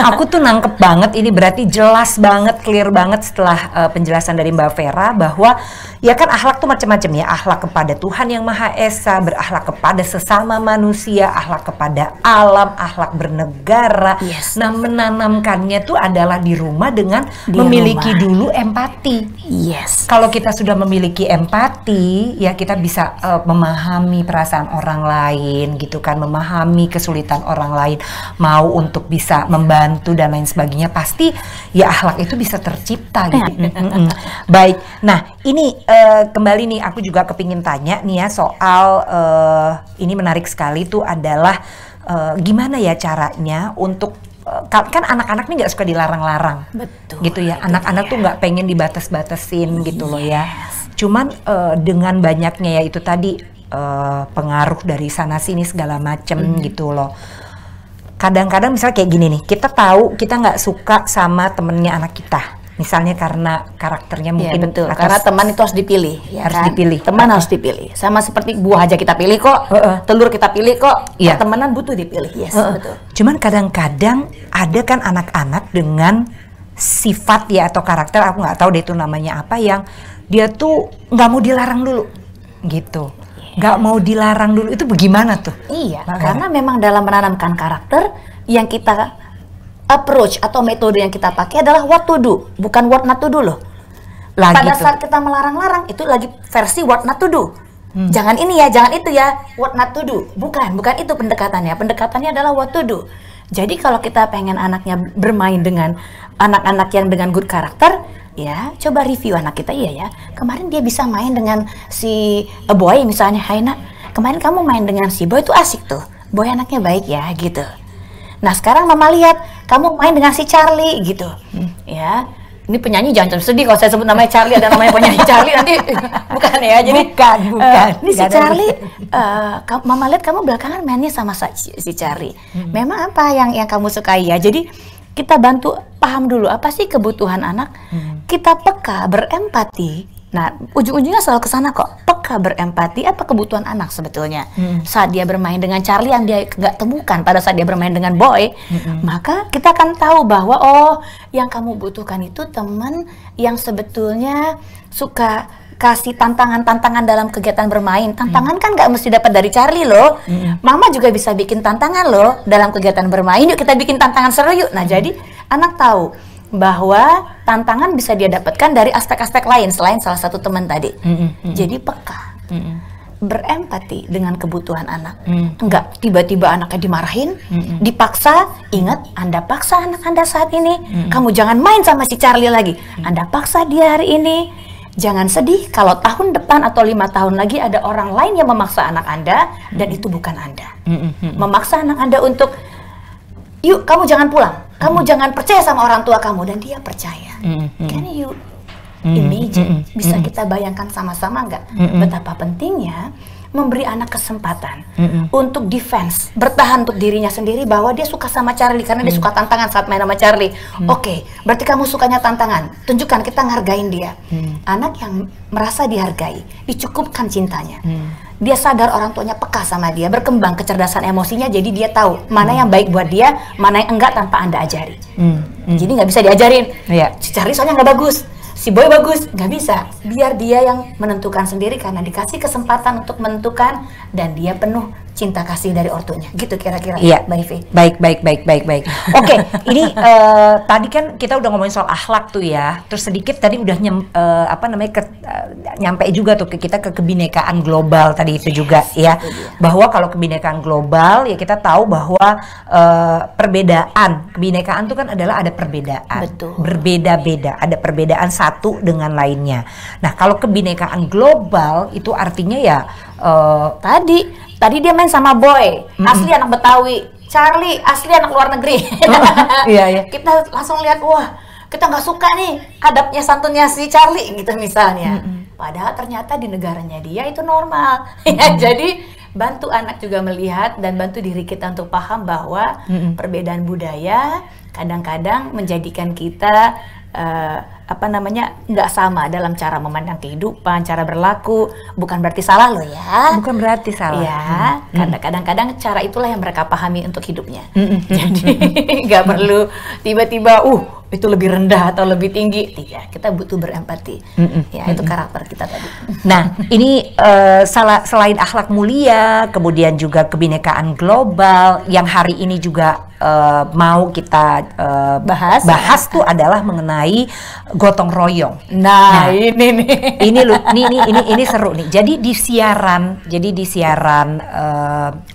Aku tuh nangkep banget, ini berarti jelas banget, clear banget setelah penjelasan dari Mbak Vera bahwa ya kan akhlak tuh macam-macam ya. Akhlak kepada Tuhan yang Maha Esa, berakhlak kepada sesama manusia, akhlak kepada alam, akhlak bernegara. Nah menanamkannya tuh adalah di rumah dengan memiliki dulu empati. Kalau kita sudah memiliki empati, ya kita bisa memahami perasaan orang lain gitu kan, memahami kesulitan orang lain, mau untuk bisa membantu dan lain sebagainya, pasti ya akhlak itu bisa tercipta gitu. Baik, nah ini kembali nih aku juga kepingin tanya nih ya soal ini menarik sekali tuh adalah gimana ya caranya untuk kan anak-anak nih nggak suka dilarang-larang, gitu ya. Anak-anak tuh nggak pengen dibatas-batasin gitu loh ya. Cuman dengan banyaknya ya itu tadi pengaruh dari sana sini segala macem gitu loh. Kadang-kadang misalnya kayak gini nih, kita tahu kita nggak suka sama temennya anak kita, misalnya karena karakternya mungkin karena teman itu harus dipilih, harus dipilih. Teman harus dipilih. Sama seperti buah aja kita pilih kok, telur kita pilih kok. Temenan butuh dipilih, betul. Cuman kadang-kadang ada kan anak-anak dengan sifat ya atau karakter, aku nggak tahu deh itu namanya apa, yang dia tuh nggak mau dilarang dulu, gitu. Nggak mau dilarang dulu, itu bagaimana tuh? Karena memang dalam menanamkan karakter yang kita approach atau metode yang kita pakai adalah what to do, bukan what not to do loh. Pada saat kita melarang-larang itu lagi versi what not to do. Jangan ini ya, jangan itu ya, what not to do. Bukan itu pendekatannya. Pendekatannya adalah what to do. Jadi kalau kita pengen anaknya bermain dengan anak-anak yang dengan good karakter, ya coba review anak kita. Kemarin dia bisa main dengan si Boy misalnya. Hai nak, kemarin kamu main dengan si Boy itu asik tuh, Boy anaknya baik ya gitu. Nah sekarang mama lihat kamu main dengan si Charlie gitu. Ya. Ini penyanyi jangan sedih kalau saya sebut namanya Charlie, ada namanya penyanyi Charlie nanti bukan ya. Jadi bukan. Ini si Charlie, Mama lihat kamu belakangan mainnya sama si Charlie. Memang apa yang kamu sukai ya? Jadi kita bantu paham dulu apa sih kebutuhan anak. Kita peka, berempati. Nah, ujung-ujungnya selalu ke sana kok. Peka, berempati, apa kebutuhan anak sebetulnya. Saat dia bermain dengan Charlie yang dia nggak temukan pada saat dia bermain dengan Boy, maka kita akan tahu bahwa yang kamu butuhkan itu teman yang sebetulnya suka kasih tantangan-tantangan dalam kegiatan bermain. Tantangan kan nggak mesti dapat dari Charlie loh. Mama juga bisa bikin tantangan loh dalam kegiatan bermain. Yuk kita bikin tantangan seru yuk. Nah, jadi anak tahu bahwa tantangan bisa dia dapatkan dari aspek-aspek lain selain salah satu teman tadi. Jadi peka, berempati dengan kebutuhan anak. Enggak tiba-tiba anaknya dimarahin, dipaksa. Ingat, Anda paksa anak Anda saat ini. Kamu jangan main sama si Charlie lagi. Anda paksa dia hari ini. Jangan sedih kalau tahun depan atau 5 tahun lagi ada orang lain yang memaksa anak Anda dan itu bukan Anda. Memaksa anak Anda untuk, yuk kamu jangan pulang. Kamu jangan percaya sama orang tua kamu, dan dia percaya. Can you imagine? Bisa kita bayangkan sama-sama nggak betapa pentingnya memberi anak kesempatan untuk defense, bertahan untuk dirinya sendiri bahwa dia suka sama Charlie karena dia suka tantangan saat main sama Charlie. Oke, berarti kamu sukanya tantangan. Tunjukkan, kita ngargain dia. Anak yang merasa dihargai, dicukupkan cintanya. Dia sadar orang tuanya peka sama dia, berkembang kecerdasan emosinya, jadi dia tahu mana yang baik buat dia, mana yang enggak tanpa Anda ajari. Jadi nggak bisa diajarin. Si Charlie soalnya nggak bagus, si Boy bagus, nggak bisa. Biar dia yang menentukan sendiri karena dikasih kesempatan untuk menentukan dan dia penuh cinta kasih dari ortunya. Gitu kira-kira. Iya. Mbak Ivi. Baik. Oke, ini tadi kan kita udah ngomongin soal akhlak tuh ya. Terus sedikit tadi udah nyampe juga tuh ke kita ke kebinekaan global tadi itu juga ya. Bahwa kalau kebinekaan global ya kita tahu bahwa perbedaan, kebinekaan tuh kan adalah ada perbedaan. Betul. Berbeda-beda, ada perbedaan satu dengan lainnya. Nah, kalau kebinekaan global itu artinya ya Tadi dia main sama Boy, asli anak Betawi. Charlie, asli anak luar negeri. Iya. Kita langsung lihat, wah, kita nggak suka nih adabnya santunnya si Charlie gitu misalnya. Padahal ternyata di negaranya dia itu normal. Ya, jadi bantu anak juga melihat dan bantu diri kita untuk paham bahwa perbedaan budaya kadang-kadang menjadikan kita nggak sama dalam cara memandang kehidupan, cara berlaku. Bukan berarti salah loh ya. Bukan berarti salah. Ya, karena kadang-kadang cara itulah yang mereka pahami untuk hidupnya. Jadi nggak perlu tiba-tiba itu lebih rendah atau lebih tinggi. Tidak, kita butuh berempati. Ya, itu karakter kita tadi. Nah, ini selain akhlak mulia, kemudian juga kebinekaan global yang hari ini juga mau kita bahas tuh adalah mengenai gotong royong. Nah, ini nih. Ini seru nih. Jadi di siaran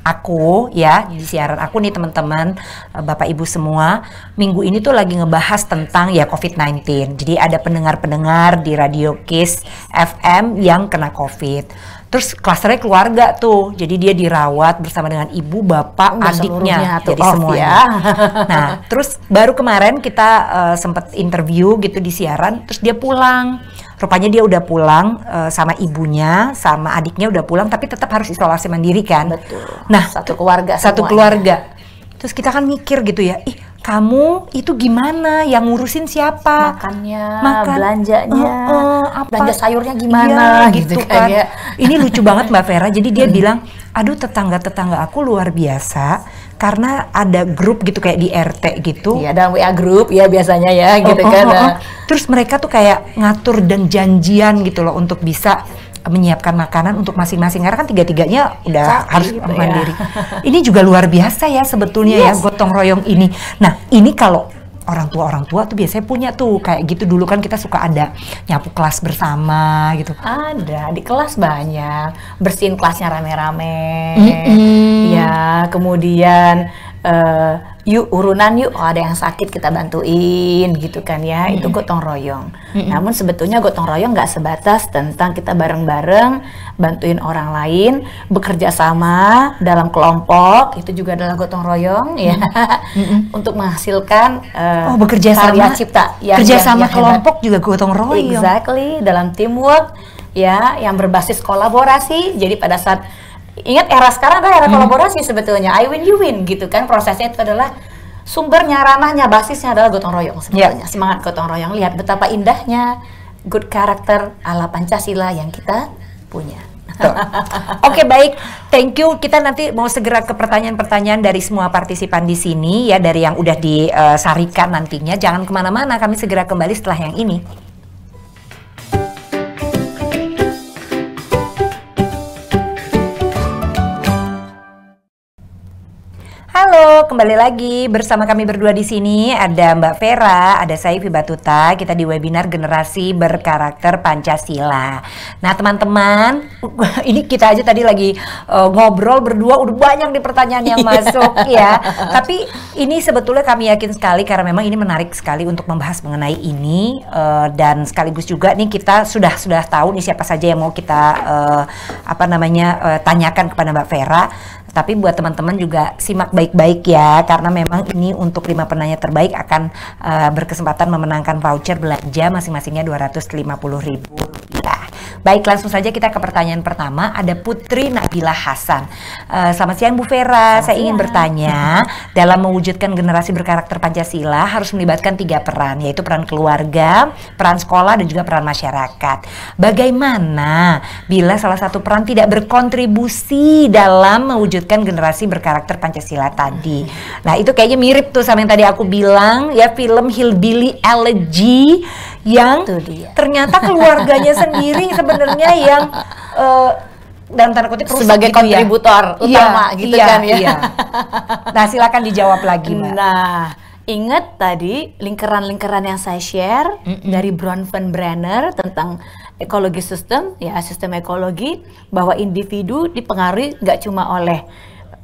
aku nih teman-teman, Bapak Ibu semua, minggu ini tuh lagi ngebahas tentang ya COVID-19. Jadi ada pendengar-pendengar di Radio Kiss FM yang kena COVID. Terus klasternya keluarga tuh, jadi dia dirawat bersama dengan ibu, bapak, adiknya, jadi semuanya. Ya. Nah, terus baru kemarin kita sempat interview gitu di siaran, terus dia pulang. Rupanya dia udah pulang sama ibunya, sama adiknya udah pulang, tapi tetap harus isolasi mandiri kan. Betul. Nah, satu keluarga. Terus kita kan mikir gitu ya, kamu itu gimana, yang ngurusin siapa? Makan, belanjanya, belanja sayurnya Iya, gimana gitu kan. Ya. Ini lucu banget Mbak Vera. Jadi dia bilang, aduh tetangga-tetangga aku luar biasa karena ada grup gitu kayak di RT gitu. Iya, ada WA grup ya biasanya ya gitu kan. Terus mereka tuh kayak ngatur dan janjian gitu loh untuk bisa menyiapkan makanan untuk masing-masing, karena kan tiga-tiganya udah harus mandiri. Ini juga luar biasa ya sebetulnya ya gotong royong ini. Nah, ini kalau orang tua tuh biasanya punya tuh kayak gitu. Dulu kan kita suka ada nyapu kelas bersama gitu. Ada di kelas banyak, bersihin kelasnya rame-rame. Ya, kemudian yuk urunan yuk, oh, ada yang sakit kita bantuin gitu kan ya, itu gotong royong. Namun sebetulnya gotong royong nggak sebatas tentang kita bareng-bareng bantuin orang lain, bekerja sama dalam kelompok, itu juga adalah gotong royong ya, untuk menghasilkan bekerja karya sama cipta kerja sama yang kelompok juga gotong royong. Exactly, dalam teamwork ya, yang berbasis kolaborasi. Jadi pada saat ingat era sekarang adalah era kolaborasi sebetulnya, I win you win gitu kan, prosesnya itu adalah sumbernya, ranahnya, basisnya adalah gotong royong sebetulnya. Semangat gotong royong, lihat betapa indahnya good character ala Pancasila yang kita punya. Oke, baik, thank you. Kita nanti mau segera ke pertanyaan-pertanyaan dari semua partisipan di sini ya, dari yang udah disarikan nantinya. Jangan kemana-mana, kami segera kembali setelah yang ini. Halo, kembali lagi bersama kami berdua di sini. Ada Mbak Vera, ada saya Ivi Batuta. Kita di webinar Generasi Berkarakter Pancasila. Nah, teman-teman, ini kita aja tadi lagi ngobrol berdua, udah banyak nih pertanyaan yang masuk ya. Tapi ini sebetulnya kami yakin sekali karena memang ini menarik sekali untuk membahas mengenai ini, dan sekaligus juga nih kita sudah tahu nih siapa saja yang mau kita tanyakan kepada Mbak Vera. Tapi buat teman-teman juga simak baik-baik ya, karena memang ini untuk 5 penanya terbaik akan berkesempatan memenangkan voucher belanja masing-masingnya Rp250.000. Baik, langsung saja kita ke pertanyaan pertama. Ada Putri Nabila Hasan. Selamat siang Bu Vera, saya ingin bertanya, dalam mewujudkan generasi berkarakter Pancasila harus melibatkan 3 peran, yaitu peran keluarga, peran sekolah, dan juga peran masyarakat. Bagaimana bila salah satu peran tidak berkontribusi dalam mewujudkan generasi berkarakter Pancasila tadi? Nah, itu kayaknya mirip tuh sama yang tadi aku bilang ya, film Hillbilly Elegy yang ternyata keluarganya sendiri sebenarnya yang dalam tanda kutip sebagai gitu kontributor utama gitu kan ya. Iya. Nah, silakan dijawab lagi, Mbak. Nah, ingat tadi lingkaran-lingkaran yang saya share dari Bronfenbrenner tentang ekologi sistem, ya sistem ekologi, bahwa individu dipengaruhi nggak cuma oleh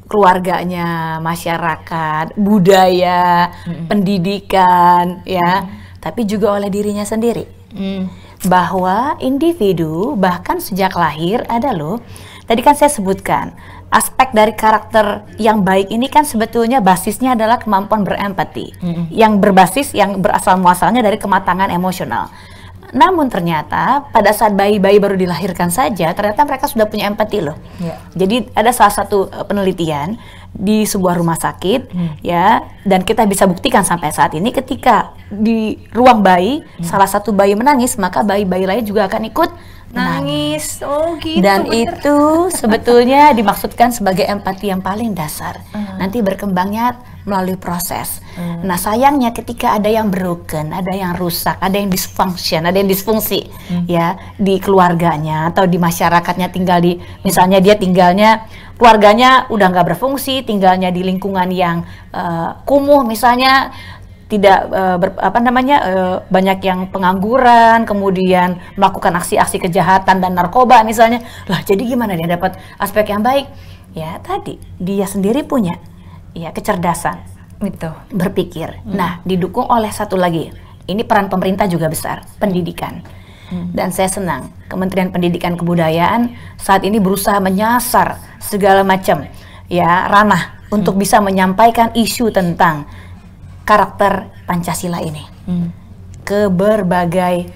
keluarganya, masyarakat, budaya, pendidikan, ya, tapi juga oleh dirinya sendiri. Bahwa individu bahkan sejak lahir ada loh. Tadi kan saya sebutkan aspek dari karakter yang baik ini kan sebetulnya basisnya adalah kemampuan berempati, yang berbasis, yang berasal muasalnya dari kematangan emosional. Namun ternyata pada saat bayi-bayi baru dilahirkan saja, ternyata mereka sudah punya empati loh. Jadi ada salah satu penelitian di sebuah rumah sakit, ya, dan kita bisa buktikan sampai saat ini, ketika di ruang bayi salah satu bayi menangis, maka bayi-bayi lain juga akan ikut nangis. Oh gitu. Dan itu sebetulnya dimaksudkan sebagai empati yang paling dasar. Nanti berkembangnya melalui proses. Nah, sayangnya ketika ada yang broken, ada yang rusak, ada yang dysfunction, ada yang disfungsi ya di keluarganya atau di masyarakatnya, tinggal di, misalnya dia tinggalnya, keluarganya udah nggak berfungsi, tinggalnya di lingkungan yang kumuh misalnya, tidak banyak yang pengangguran, kemudian melakukan aksi-aksi kejahatan dan narkoba misalnya. Lah, jadi gimana dia dapat aspek yang baik? Ya tadi dia sendiri punya ya kecerdasan itu berpikir. Nah, didukung oleh satu lagi, ini peran pemerintah juga besar, pendidikan. Dan saya senang Kementerian Pendidikan Kebudayaan saat ini berusaha menyasar segala macam ya ranah untuk bisa menyampaikan isu tentang karakter Pancasila ini ke berbagai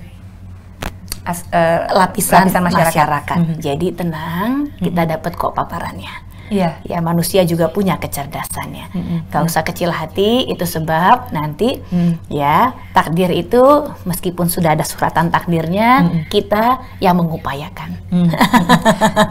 lapisan masyarakat. Jadi tenang, kita dapat kok paparannya. Ya, manusia juga punya kecerdasannya. Gak usah kecil hati, itu sebab nanti ya takdir itu meskipun sudah ada suratan takdirnya, kita yang mengupayakan.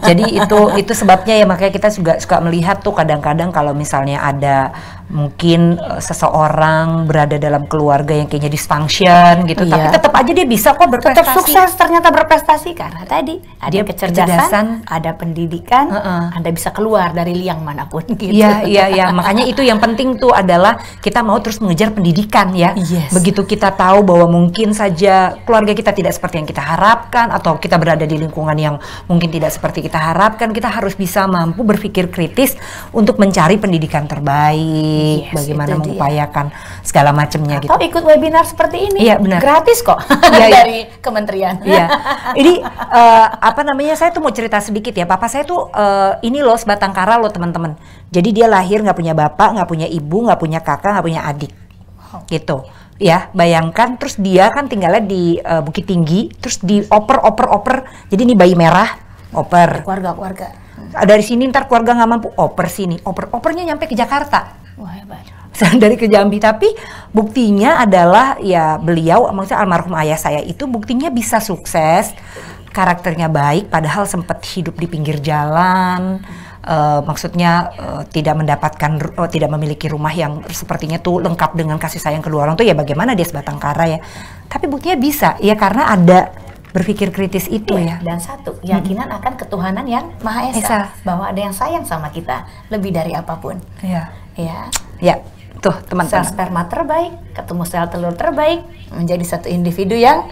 Jadi itu sebabnya ya, makanya kita juga suka melihat tuh kadang-kadang kalau misalnya ada mungkin seseorang berada dalam keluarga yang kayaknya dysfunction gitu, tapi tetap aja dia bisa kok berprestasi. Tetap sukses, ternyata berprestasi karena tadi ada dia kecerdasan, ada pendidikan, Anda bisa keluar dari liang manapun gitu. Iya, makanya itu yang penting tuh adalah kita mau terus mengejar pendidikan ya. Begitu kita tahu bahwa mungkin saja keluarga kita tidak seperti yang kita harapkan, atau kita berada di lingkungan yang mungkin tidak seperti kita harapkan, kita harus bisa mampu berpikir kritis untuk mencari pendidikan terbaik. baik, bagaimana itu mengupayakan segala macamnya gitu. Atau ikut webinar seperti ini, Iya, benar. gratis kok dari kementerian. Iya. Jadi apa namanya, saya tuh mau cerita sedikit ya. Papa saya tuh ini loh sebatang kara loh teman-teman. Jadi dia lahir nggak punya bapak, nggak punya ibu, nggak punya kakak, nggak punya adik, gitu. Ya, bayangkan. Terus dia kan tinggalnya di Bukit Tinggi, terus oper. Jadi ini bayi merah, oper. Keluarga. Dari sini ntar keluarga nggak mampu, oper sini, opernya nyampe ke Jakarta. Wah, hebat. Dari ke Jambi. Tapi buktinya adalah ya beliau, maksudnya almarhum ayah saya itu buktinya bisa sukses, karakternya baik, padahal sempat hidup di pinggir jalan. Maksudnya tidak memiliki rumah yang sepertinya tuh lengkap dengan kasih sayang kedua orang tuh, ya bagaimana dia sebatang kara ya. Tapi buktinya bisa ya karena ada berpikir kritis itu ya. Dan satu, keyakinan akan ketuhanan yang Maha Esa, bahwa ada yang sayang sama kita lebih dari apapun. Iya. Ya. Tuh teman-teman. Sel sperma terbaik ketemu sel telur terbaik menjadi satu individu yang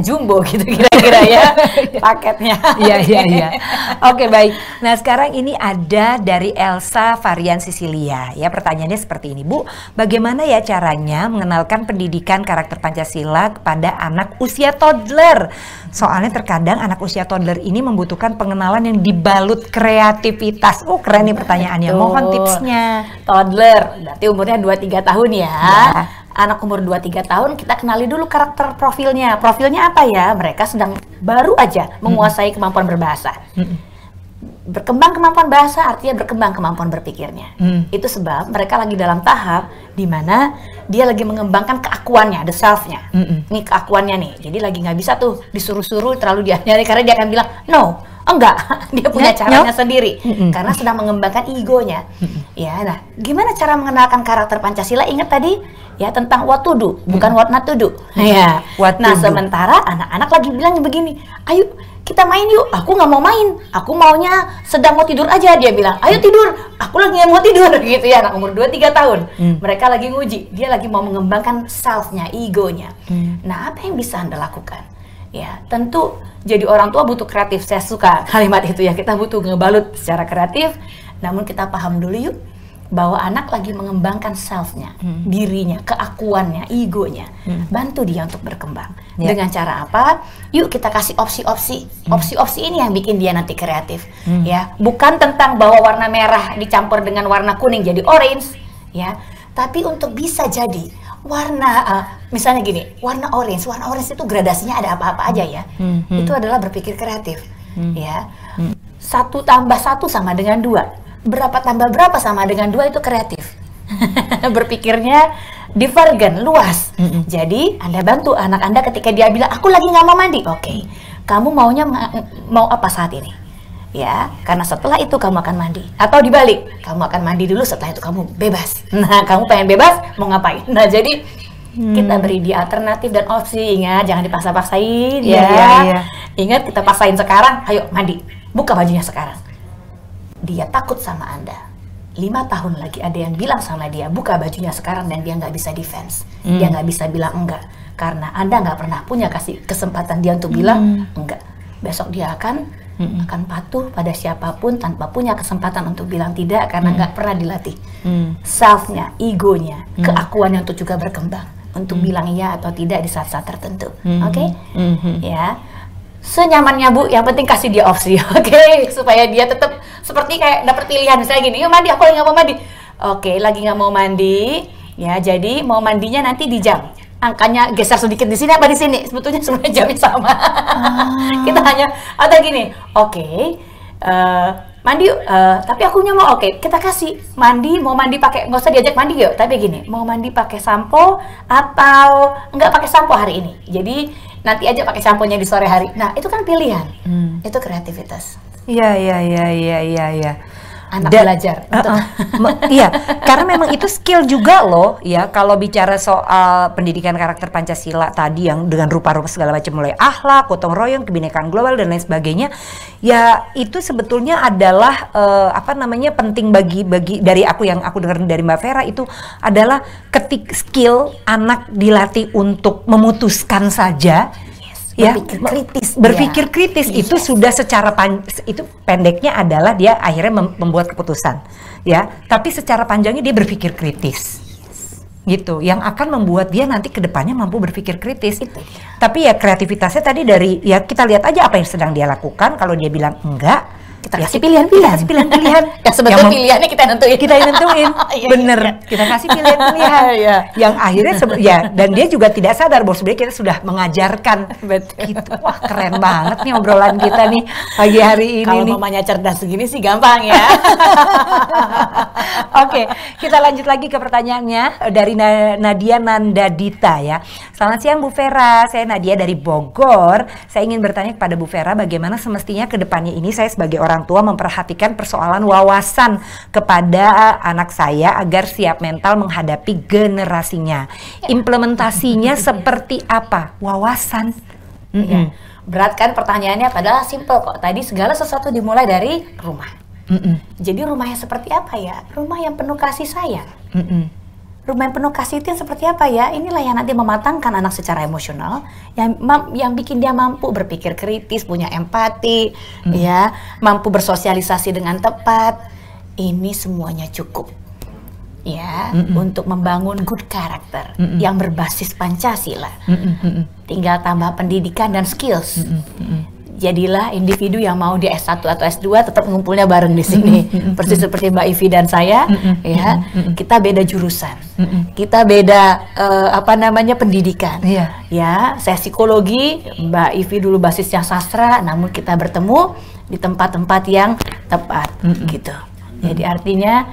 jumbo gitu kira-kira ya paketnya. Iya. Oke, baik. Nah sekarang ini ada dari Elsa Varian Sicilia ya, pertanyaannya seperti ini, Bu. Bagaimana ya caranya mengenalkan pendidikan karakter Pancasila kepada anak usia toddler? Soalnya terkadang anak usia toddler ini membutuhkan pengenalan yang dibalut kreativitas. Oh keren nih pertanyaannya. Mohon tipsnya. Toddler berarti umurnya 2-3 tahun ya. Anak umur 2-3 tahun kita kenali dulu karakter profilnya. Profilnya apa ya? Mereka sedang baru aja menguasai kemampuan berbahasa. Berkembang kemampuan bahasa artinya berkembang kemampuan berpikirnya. Itu sebab mereka lagi dalam tahap di mana dia lagi mengembangkan keakuannya, the self-nya. Ini keakuannya nih. Jadi lagi nggak bisa tuh disuruh-suruh terlalu diajari, karena dia akan bilang no. Enggak, dia punya caranya sendiri karena sedang mengembangkan egonya. Ya, nah, gimana cara mengenalkan karakter Pancasila? Ingat tadi ya tentang what to do, bukan what not to do. Ya. Nah, sementara anak-anak lagi bilang begini, ayo kita main yuk. Aku nggak mau main, aku maunya sedang mau tidur aja. Dia bilang, ayo tidur. Aku lagi nggak mau tidur gitu ya. Anak umur 2-3 tahun. Mereka lagi nguji. Dia lagi mau mengembangkan self-nya, egonya. Nah, apa yang bisa Anda lakukan? Ya, tentu jadi orang tua butuh kreatif. Saya suka kalimat itu ya. Kita butuh ngebalut secara kreatif. Namun kita paham dulu yuk bahwa anak lagi mengembangkan self-nya, dirinya, keakuannya, egonya. Bantu dia untuk berkembang. Dengan cara apa? Yuk kita kasih opsi-opsi. Opsi-opsi ini yang bikin dia nanti kreatif. Ya, bukan tentang bahwa warna merah dicampur dengan warna kuning jadi orange, ya. Tapi untuk bisa jadi warna, misalnya gini, warna orange itu gradasinya ada apa-apa aja ya. Itu adalah berpikir kreatif, ya. 1 tambah 1 sama dengan 2. Berapa tambah berapa sama dengan 2 itu kreatif. Berpikirnya divergen, luas. Jadi Anda bantu anak Anda ketika dia bilang aku lagi nggak mau mandi. Oke, kamu maunya mau apa saat ini? Ya, karena setelah itu kamu akan mandi. Atau dibalik, kamu akan mandi dulu, setelah itu kamu bebas. Nah, kamu pengen bebas, mau ngapain? Nah, jadi kita beri dia alternatif dan opsi. Ingat, jangan dipaksa-paksain ya. Ingat, kita paksain sekarang, ayo mandi. Buka bajunya sekarang. Dia takut sama Anda. 5 tahun lagi ada yang bilang sama dia, buka bajunya sekarang, dan dia nggak bisa defense. Dia nggak bisa bilang enggak. Karena Anda nggak pernah punya kasih kesempatan dia untuk bilang enggak. Besok dia akan patuh pada siapapun tanpa punya kesempatan untuk bilang tidak karena nggak pernah dilatih. Self-nya, egonya, keakuannya untuk juga berkembang untuk bilang iya atau tidak di saat-saat tertentu. Oke? Ya. Senyamannya Bu, yang penting kasih dia opsi, oke? Supaya dia tetap seperti kayak dapat pilihan, misalnya gini, yuk mandi, aku lagi nggak mau mandi. Oke, lagi nggak mau mandi, ya jadi mau mandinya nanti di jam. Angkanya geser sedikit di sini apa di sini, sebetulnya sebenarnya jamnya sama. Kita hanya atau gini, oke, mandi yuk, tapi akunya mau, oke, kita kasih mandi, mau mandi pakai, nggak usah diajak mandi yuk, tapi gini, mau mandi pakai sampo atau nggak pakai sampo hari ini, jadi nanti aja pakai samponya di sore hari. Nah itu kan pilihan, itu kreativitas. Iya. Anak belajar. Iya, karena memang itu skill juga loh ya. Kalau bicara soal pendidikan karakter Pancasila tadi yang dengan rupa-rupa segala macam, mulai akhlak, gotong royong, kebinekaan global dan lain sebagainya, ya itu sebetulnya adalah penting bagi dari aku dengar dari Mbak Vera itu adalah ketik skill anak dilatih untuk memutuskan saja. ya, berpikir kritis. Berpikir kritis itu sudah secara itu pendeknya adalah dia akhirnya membuat keputusan, ya. Tapi secara panjangnya dia berpikir kritis, gitu. Yang akan membuat dia nanti kedepannya mampu berpikir kritis. Tapi ya kreativitasnya tadi dari ya kita lihat aja apa yang sedang dia lakukan. Kalau dia bilang enggak, kita ya kasih pilihan-pilihan. Ya sebetulnya pilihannya kita nentuin. Kita yang nentuin. Bener. Kita kasih pilihan-pilihan. Yang akhirnya ya, dan dia juga tidak sadar bahwa sebenarnya kita sudah mengajarkan. Betul. Gitu. Wah, keren banget nih obrolan kita nih pagi hari ini. Kalau mamanya cerdas segini sih gampang ya. Oke, kita lanjut lagi ke pertanyaannya dari Nadia Nandadita ya. Selamat siang Bu Vera, saya Nadia dari Bogor. Saya ingin bertanya kepada Bu Vera bagaimana semestinya ke depannya ini saya sebagai orang tua memperhatikan persoalan wawasan kepada anak saya agar siap mental menghadapi generasinya. Implementasinya seperti apa? Wawasan. Ya. Berat kan pertanyaannya, padahal simple kok. Tadi segala sesuatu dimulai dari rumah. Jadi rumah yang seperti apa ya? Rumah yang penuh kasih sayang. Rumah yang penuh kasih itu yang seperti apa ya? Inilah yang nanti mematangkan anak secara emosional, yang bikin dia mampu berpikir kritis, punya empati, ya, mampu bersosialisasi dengan tepat. Ini semuanya cukup, ya, untuk membangun good character yang berbasis Pancasila. Tinggal tambah pendidikan dan skills. Jadilah individu yang mau di S1 atau S2 tetap ngumpulnya bareng di sini. Persis seperti Mbak Ivi dan saya, ya. Kita beda jurusan. Kita beda pendidikan. Ya, saya psikologi, Mbak Ivi dulu basisnya sastra, namun kita bertemu di tempat-tempat yang tepat, gitu. Jadi artinya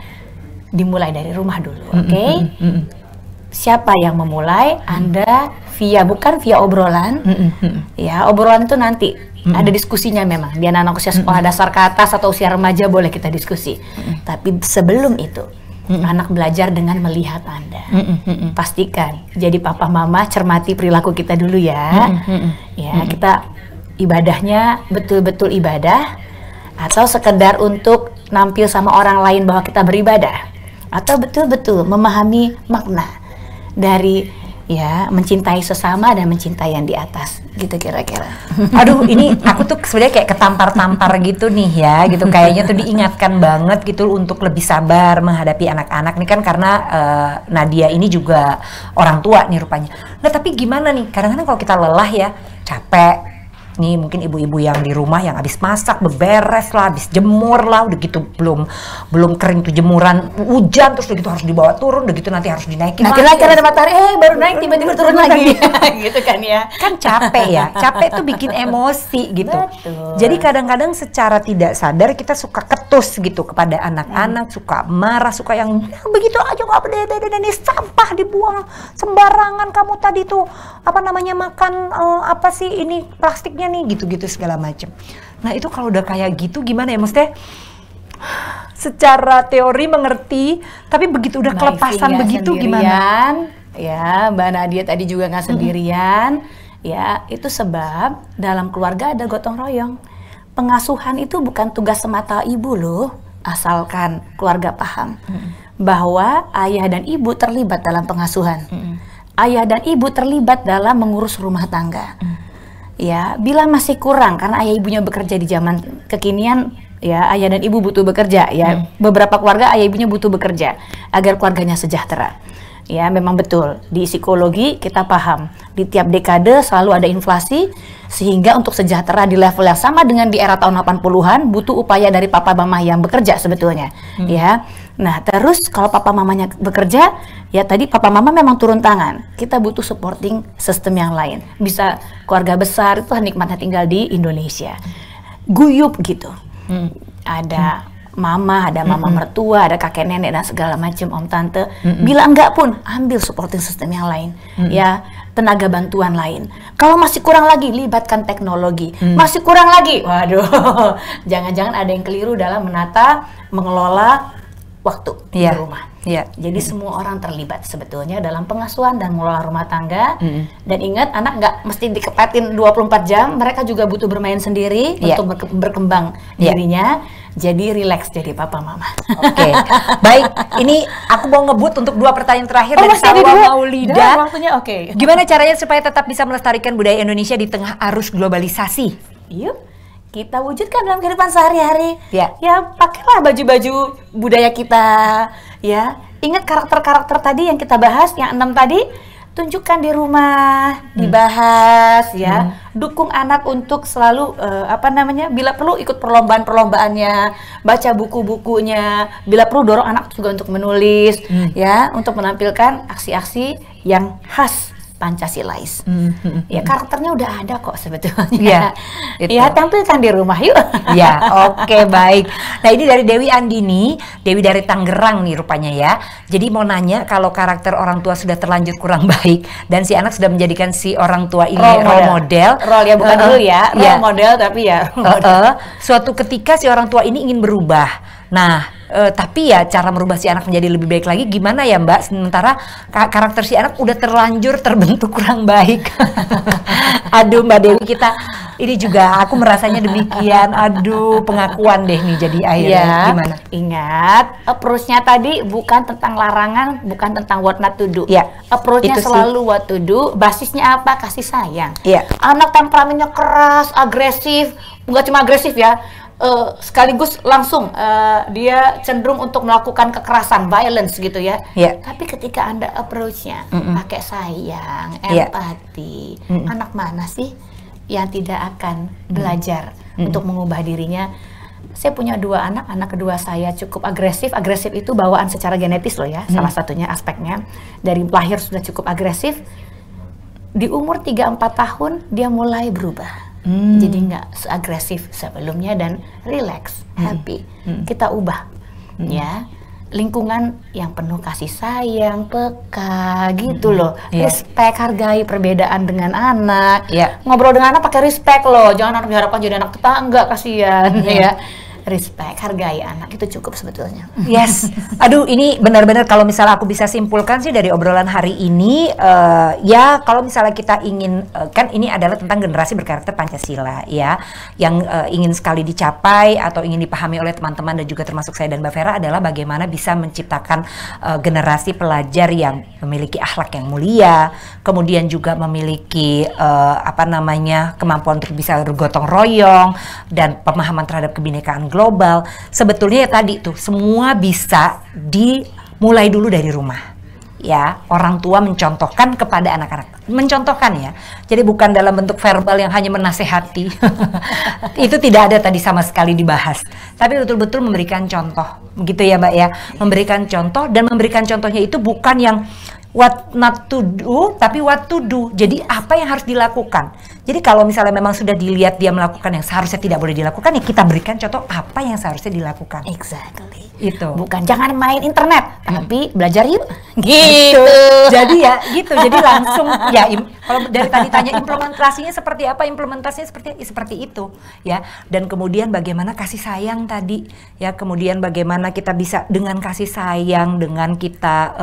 dimulai dari rumah dulu, oke? Siapa yang memulai? Anda bukan via obrolan. Ya, obrolan itu nanti ada diskusinya memang. Di anak-anak usia sekolah dasar ke atas atau usia remaja boleh kita diskusi. Tapi sebelum itu, anak belajar dengan melihat Anda. Pastikan. Jadi papa mama cermati perilaku kita dulu ya. Ya, kita ibadahnya betul-betul ibadah atau sekedar untuk nampil sama orang lain bahwa kita beribadah, atau betul-betul memahami makna dari ya mencintai sesama dan mencintai yang di atas, gitu kira-kira. Aduh, ini aku tuh sebenarnya kayak ketampar-tampar gitu nih ya, gitu kayaknya tuh diingatkan banget gitu untuk lebih sabar menghadapi anak-anak nih kan karena Nadia ini juga orang tua nih rupanya. Nah tapi gimana nih, kadang-kadang kalau kita lelah ya, capek. Nih mungkin ibu-ibu yang di rumah yang habis masak, beberes lah, habis jemur lah, udah gitu belum kering tuh jemuran, hujan terus udah gitu harus dibawa turun, udah gitu nanti harus dinaikin. Nah, kira-kira ada matahari, baru naik tiba-tiba turun lagi, gitu kan ya? Kan capek ya, capek tuh bikin emosi gitu. Betul. Jadi kadang-kadang secara tidak sadar kita suka ketus gitu kepada anak-anak, suka marah, suka yang begitu aja nggak beda-beda, ini sampah dibuang sembarangan, kamu tadi tuh makan apa sih ini plastiknya nih, gitu-gitu segala macam. Nah itu kalau udah kayak gitu gimana ya, maksudnya secara teori mengerti tapi begitu udah kelepasan begitu gimana? Ya Mbak Nadia tadi juga nggak sendirian. Ya itu sebab dalam keluarga ada gotong royong. Pengasuhan itu bukan tugas semata ibu loh, asalkan keluarga paham bahwa ayah dan ibu terlibat dalam pengasuhan. Ayah dan ibu terlibat dalam mengurus rumah tangga. Ya, bila masih kurang karena ayah ibunya bekerja di zaman kekinian, ya ayah dan ibu butuh bekerja. Ya, beberapa keluarga ayah ibunya butuh bekerja agar keluarganya sejahtera. Ya, memang betul. Di psikologi kita paham di tiap dekade selalu ada inflasi, sehingga untuk sejahtera di level yang sama dengan di era tahun 80-an butuh upaya dari papa mama yang bekerja sebetulnya. Ya. Nah, terus kalau papa mamanya bekerja, ya tadi papa mama memang turun tangan. Kita butuh supporting sistem yang lain. Bisa keluarga besar, itu nikmatnya tinggal di Indonesia. Guyup gitu. Ada mama, ada mama mertua, ada kakek nenek dan segala macam, om tante. Bila enggak pun ambil supporting sistem yang lain. Ya, tenaga bantuan lain. Kalau masih kurang lagi, libatkan teknologi. Masih kurang lagi, waduh, jangan-jangan ada yang keliru dalam menata, mengelola waktu di rumah. Jadi semua orang terlibat sebetulnya dalam pengasuhan dan mengelola rumah tangga. Dan ingat, anak nggak mesti dikepatin 24 jam, mereka juga butuh bermain sendiri untuk berkembang dirinya. Jadi relax jadi papa mama. Oke. Baik, ini aku mau ngebut untuk 2 pertanyaan terakhir dari Salwa Maulida. Waktunya oke. Gimana caranya supaya tetap bisa melestarikan budaya Indonesia di tengah arus globalisasi? Yuk, kita wujudkan dalam kehidupan sehari-hari. Ya, pakailah baju-baju budaya kita. Ya, ingat karakter-karakter tadi yang kita bahas, yang 6 tadi. Tunjukkan di rumah, dibahas ya. Dukung anak untuk selalu bila perlu ikut perlombaan-perlombaannya, baca buku-bukunya. Bila perlu dorong anak juga untuk menulis ya, untuk menampilkan aksi-aksi yang khas Pancasilais. Ya, karakternya udah ada kok sebetulnya. Ya, tampilkan di rumah yuk. Ya, oke, baik. Nah, ini dari Dewi Andini, Dewi dari Tangerang nih rupanya ya. Jadi mau nanya, kalau karakter orang tua sudah terlanjur kurang baik dan si anak sudah menjadikan si orang tua ini role model. Role ya, bukan dulu ya, role model tapi ya. Suatu ketika si orang tua ini ingin berubah. Nah, tapi ya cara merubah si anak menjadi lebih baik lagi gimana ya Mbak? Sementara karakter si anak udah terlanjur terbentuk kurang baik. Aduh Mbak Dewi, kita ini juga aku merasanya demikian. Aduh, pengakuan deh nih jadi akhirnya. Gimana? Ingat, approach-nya tadi bukan tentang larangan, bukan tentang what not to do. Approach-nya selalu what to do. Basisnya apa? Kasih sayang. Anak temperamennya keras, agresif, nggak cuma agresif ya. Sekaligus langsung dia cenderung untuk melakukan kekerasan, violence gitu ya. Tapi ketika Anda approach-nya pakai sayang, empati, anak mana sih yang tidak akan belajar untuk mengubah dirinya? Saya punya 2 anak, anak kedua saya cukup agresif. Agresif itu bawaan secara genetis loh ya, salah satunya aspeknya. Dari lahir sudah cukup agresif. Di umur 3-4 tahun dia mulai berubah. Jadi nggak seagresif sebelumnya dan relax, happy. Kita ubah ya, lingkungan yang penuh kasih sayang, peka gitu loh. Respect, hargai perbedaan dengan anak. Ngobrol dengan anak pakai respect loh, jangan anak diharapkan jadi anak tetangga, kasihan ya. Respect, hargai anak, itu cukup sebetulnya. Yes, aduh ini benar-benar kalau misalnya aku bisa simpulkan sih dari obrolan hari ini, ya kalau misalnya kita ingin, kan ini adalah tentang generasi berkarakter Pancasila ya, yang ingin sekali dicapai atau ingin dipahami oleh teman-teman dan juga termasuk saya dan Mbak Vera adalah bagaimana bisa menciptakan generasi pelajar yang memiliki akhlak yang mulia, kemudian juga memiliki kemampuan untuk bisa bergotong royong dan pemahaman terhadap kebinekaan global. Sebetulnya ya tadi tuh semua bisa dimulai dulu dari rumah. Ya, orang tua mencontohkan kepada anak-anak. Mencontohkan ya. Jadi bukan dalam bentuk verbal yang hanya menasehati. Itu tidak ada tadi sama sekali dibahas. Tapi betul-betul memberikan contoh. Begitu ya, Mbak ya. Memberikan contoh, dan memberikan contohnya itu bukan yang what not to do, tapi what to do. Jadi apa yang harus dilakukan. Jadi kalau misalnya memang sudah dilihat dia melakukan yang seharusnya tidak boleh dilakukan, ya kita berikan contoh apa yang seharusnya dilakukan. Exactly. Itu. Bukan jangan main internet, tapi belajar yuk. Gitu. Jadi ya gitu. Jadi langsung ya kalau dari tadi tanya implementasinya seperti apa? Implementasinya seperti itu ya. Dan kemudian bagaimana kasih sayang tadi ya. Kemudian bagaimana kita bisa dengan kasih sayang, dengan kita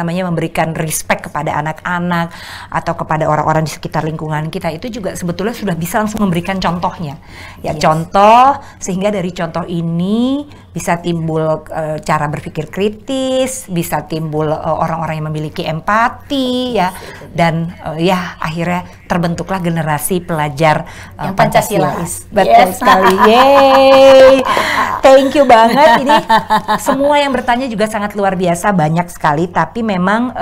memberikan respect kepada anak-anak atau kepada orang-orang di sekitar lingkungan kita, itu juga sebetulnya sudah bisa langsung memberikan contohnya ya. Contoh, sehingga dari contoh ini bisa timbul cara berpikir kritis, bisa timbul orang-orang yang memiliki empati ya, dan ya akhirnya terbentuklah generasi pelajar Pancasila. Betul sekali. Yeay. Thank you banget. Ini semua yang bertanya juga sangat luar biasa, banyak sekali, tapi memang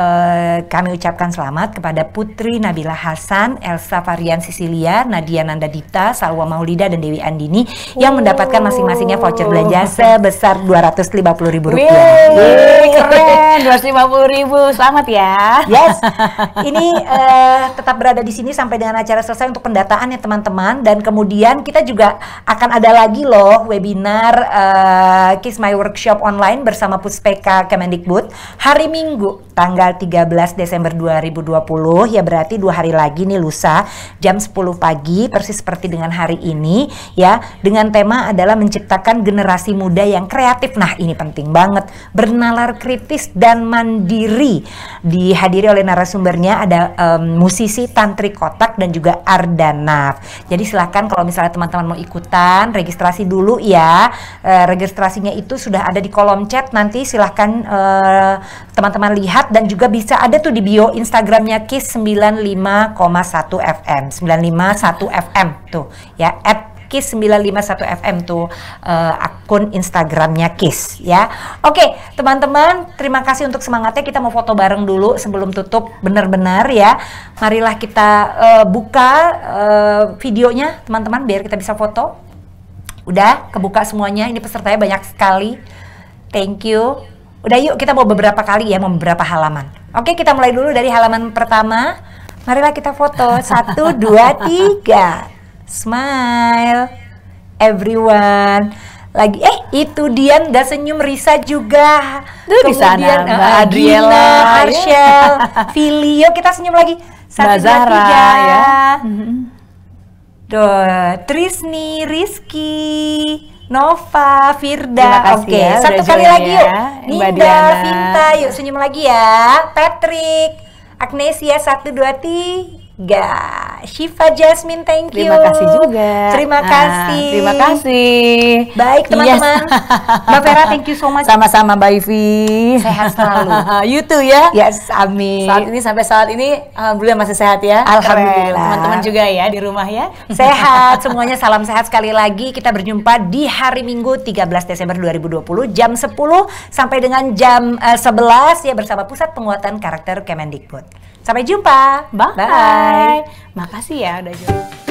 kami ucapkan selamat kepada Putri Nabila Hasan, Elsa Varian Sisilia, Nadia Nandadita, Salwa Maulida, dan Dewi Andini yang mendapatkan masing-masingnya voucher belanja sebesar Rp250.000. Keren, Rp250.000. Selamat ya. Yes. Ini tetap berada di sini sampai dengan acara selesai untuk pendataan ya teman-teman, dan kemudian kita juga akan ada lagi loh webinar Kiss My Workshop online bersama Puspeka Kemendikbud hari Minggu tanggal 13 Desember 2020 ya, berarti 2 hari lagi nih, lusa jam 10 pagi persis seperti dengan hari ini ya, dengan tema adalah menciptakan generasi muda yang kreatif. Nah, ini penting banget, bernalar kritis dan mandiri. Dihadiri oleh narasumbernya ada musisi Tantri Kotak dan juga Ardanaf. Jadi silakan kalau misalnya teman-teman mau ikutan, registrasi dulu ya. Registrasinya itu sudah ada di kolom chat, nanti silahkan teman-teman lihat, dan juga bisa ada tuh di bio Instagramnya KIS 95,1 FM 95,1 FM tuh ya, @KIS 951 FM tuh akun Instagramnya KIS ya. Oke teman-teman, terima kasih untuk semangatnya. Kita mau foto bareng dulu sebelum tutup benar-benar ya. Marilah kita buka videonya teman-teman biar kita bisa foto. Udah kebuka semuanya, ini pesertanya banyak sekali. Thank you. Udah yuk kita mau beberapa kali ya, mau beberapa halaman. Oke, kita mulai dulu dari halaman pertama. Marilah kita foto. 1, 2, 3. Smile. Everyone. Lagi, itu Dian udah senyum, Risa juga. Duh, kemudian di sana, Mbak Adriela, Gina, ya. Arshel, Filio, kita senyum lagi. 1, 2, 3 ya. Trisni, Rizky, Nova, Firda. Terima kasih Oke, ya, satu udah kali join lagi ya, yuk. Mbak Ninda, Diana. Vinta, yuk senyum lagi ya. Patrick, Agnesia, 1, 2, 3. Shiva, Jasmine, thank you. Terima kasih juga. Terima kasih. Terima kasih. Baik teman-teman. Yes. Mbak Vera, thank you so much. Sama-sama Mbak Ivi. Sehat selalu. You too ya. Yes, amin. Sampai saat ini alhamdulillah masih sehat ya. Alhamdulillah. Keren. Teman-teman juga ya di rumah ya. Sehat, semuanya salam sehat sekali lagi. Kita berjumpa di hari Minggu 13 Desember 2020 jam 10 sampai dengan jam 11 ya bersama Pusat Penguatan Karakter Kemendikbud. Sampai jumpa. Bye. Makasih ya udah join.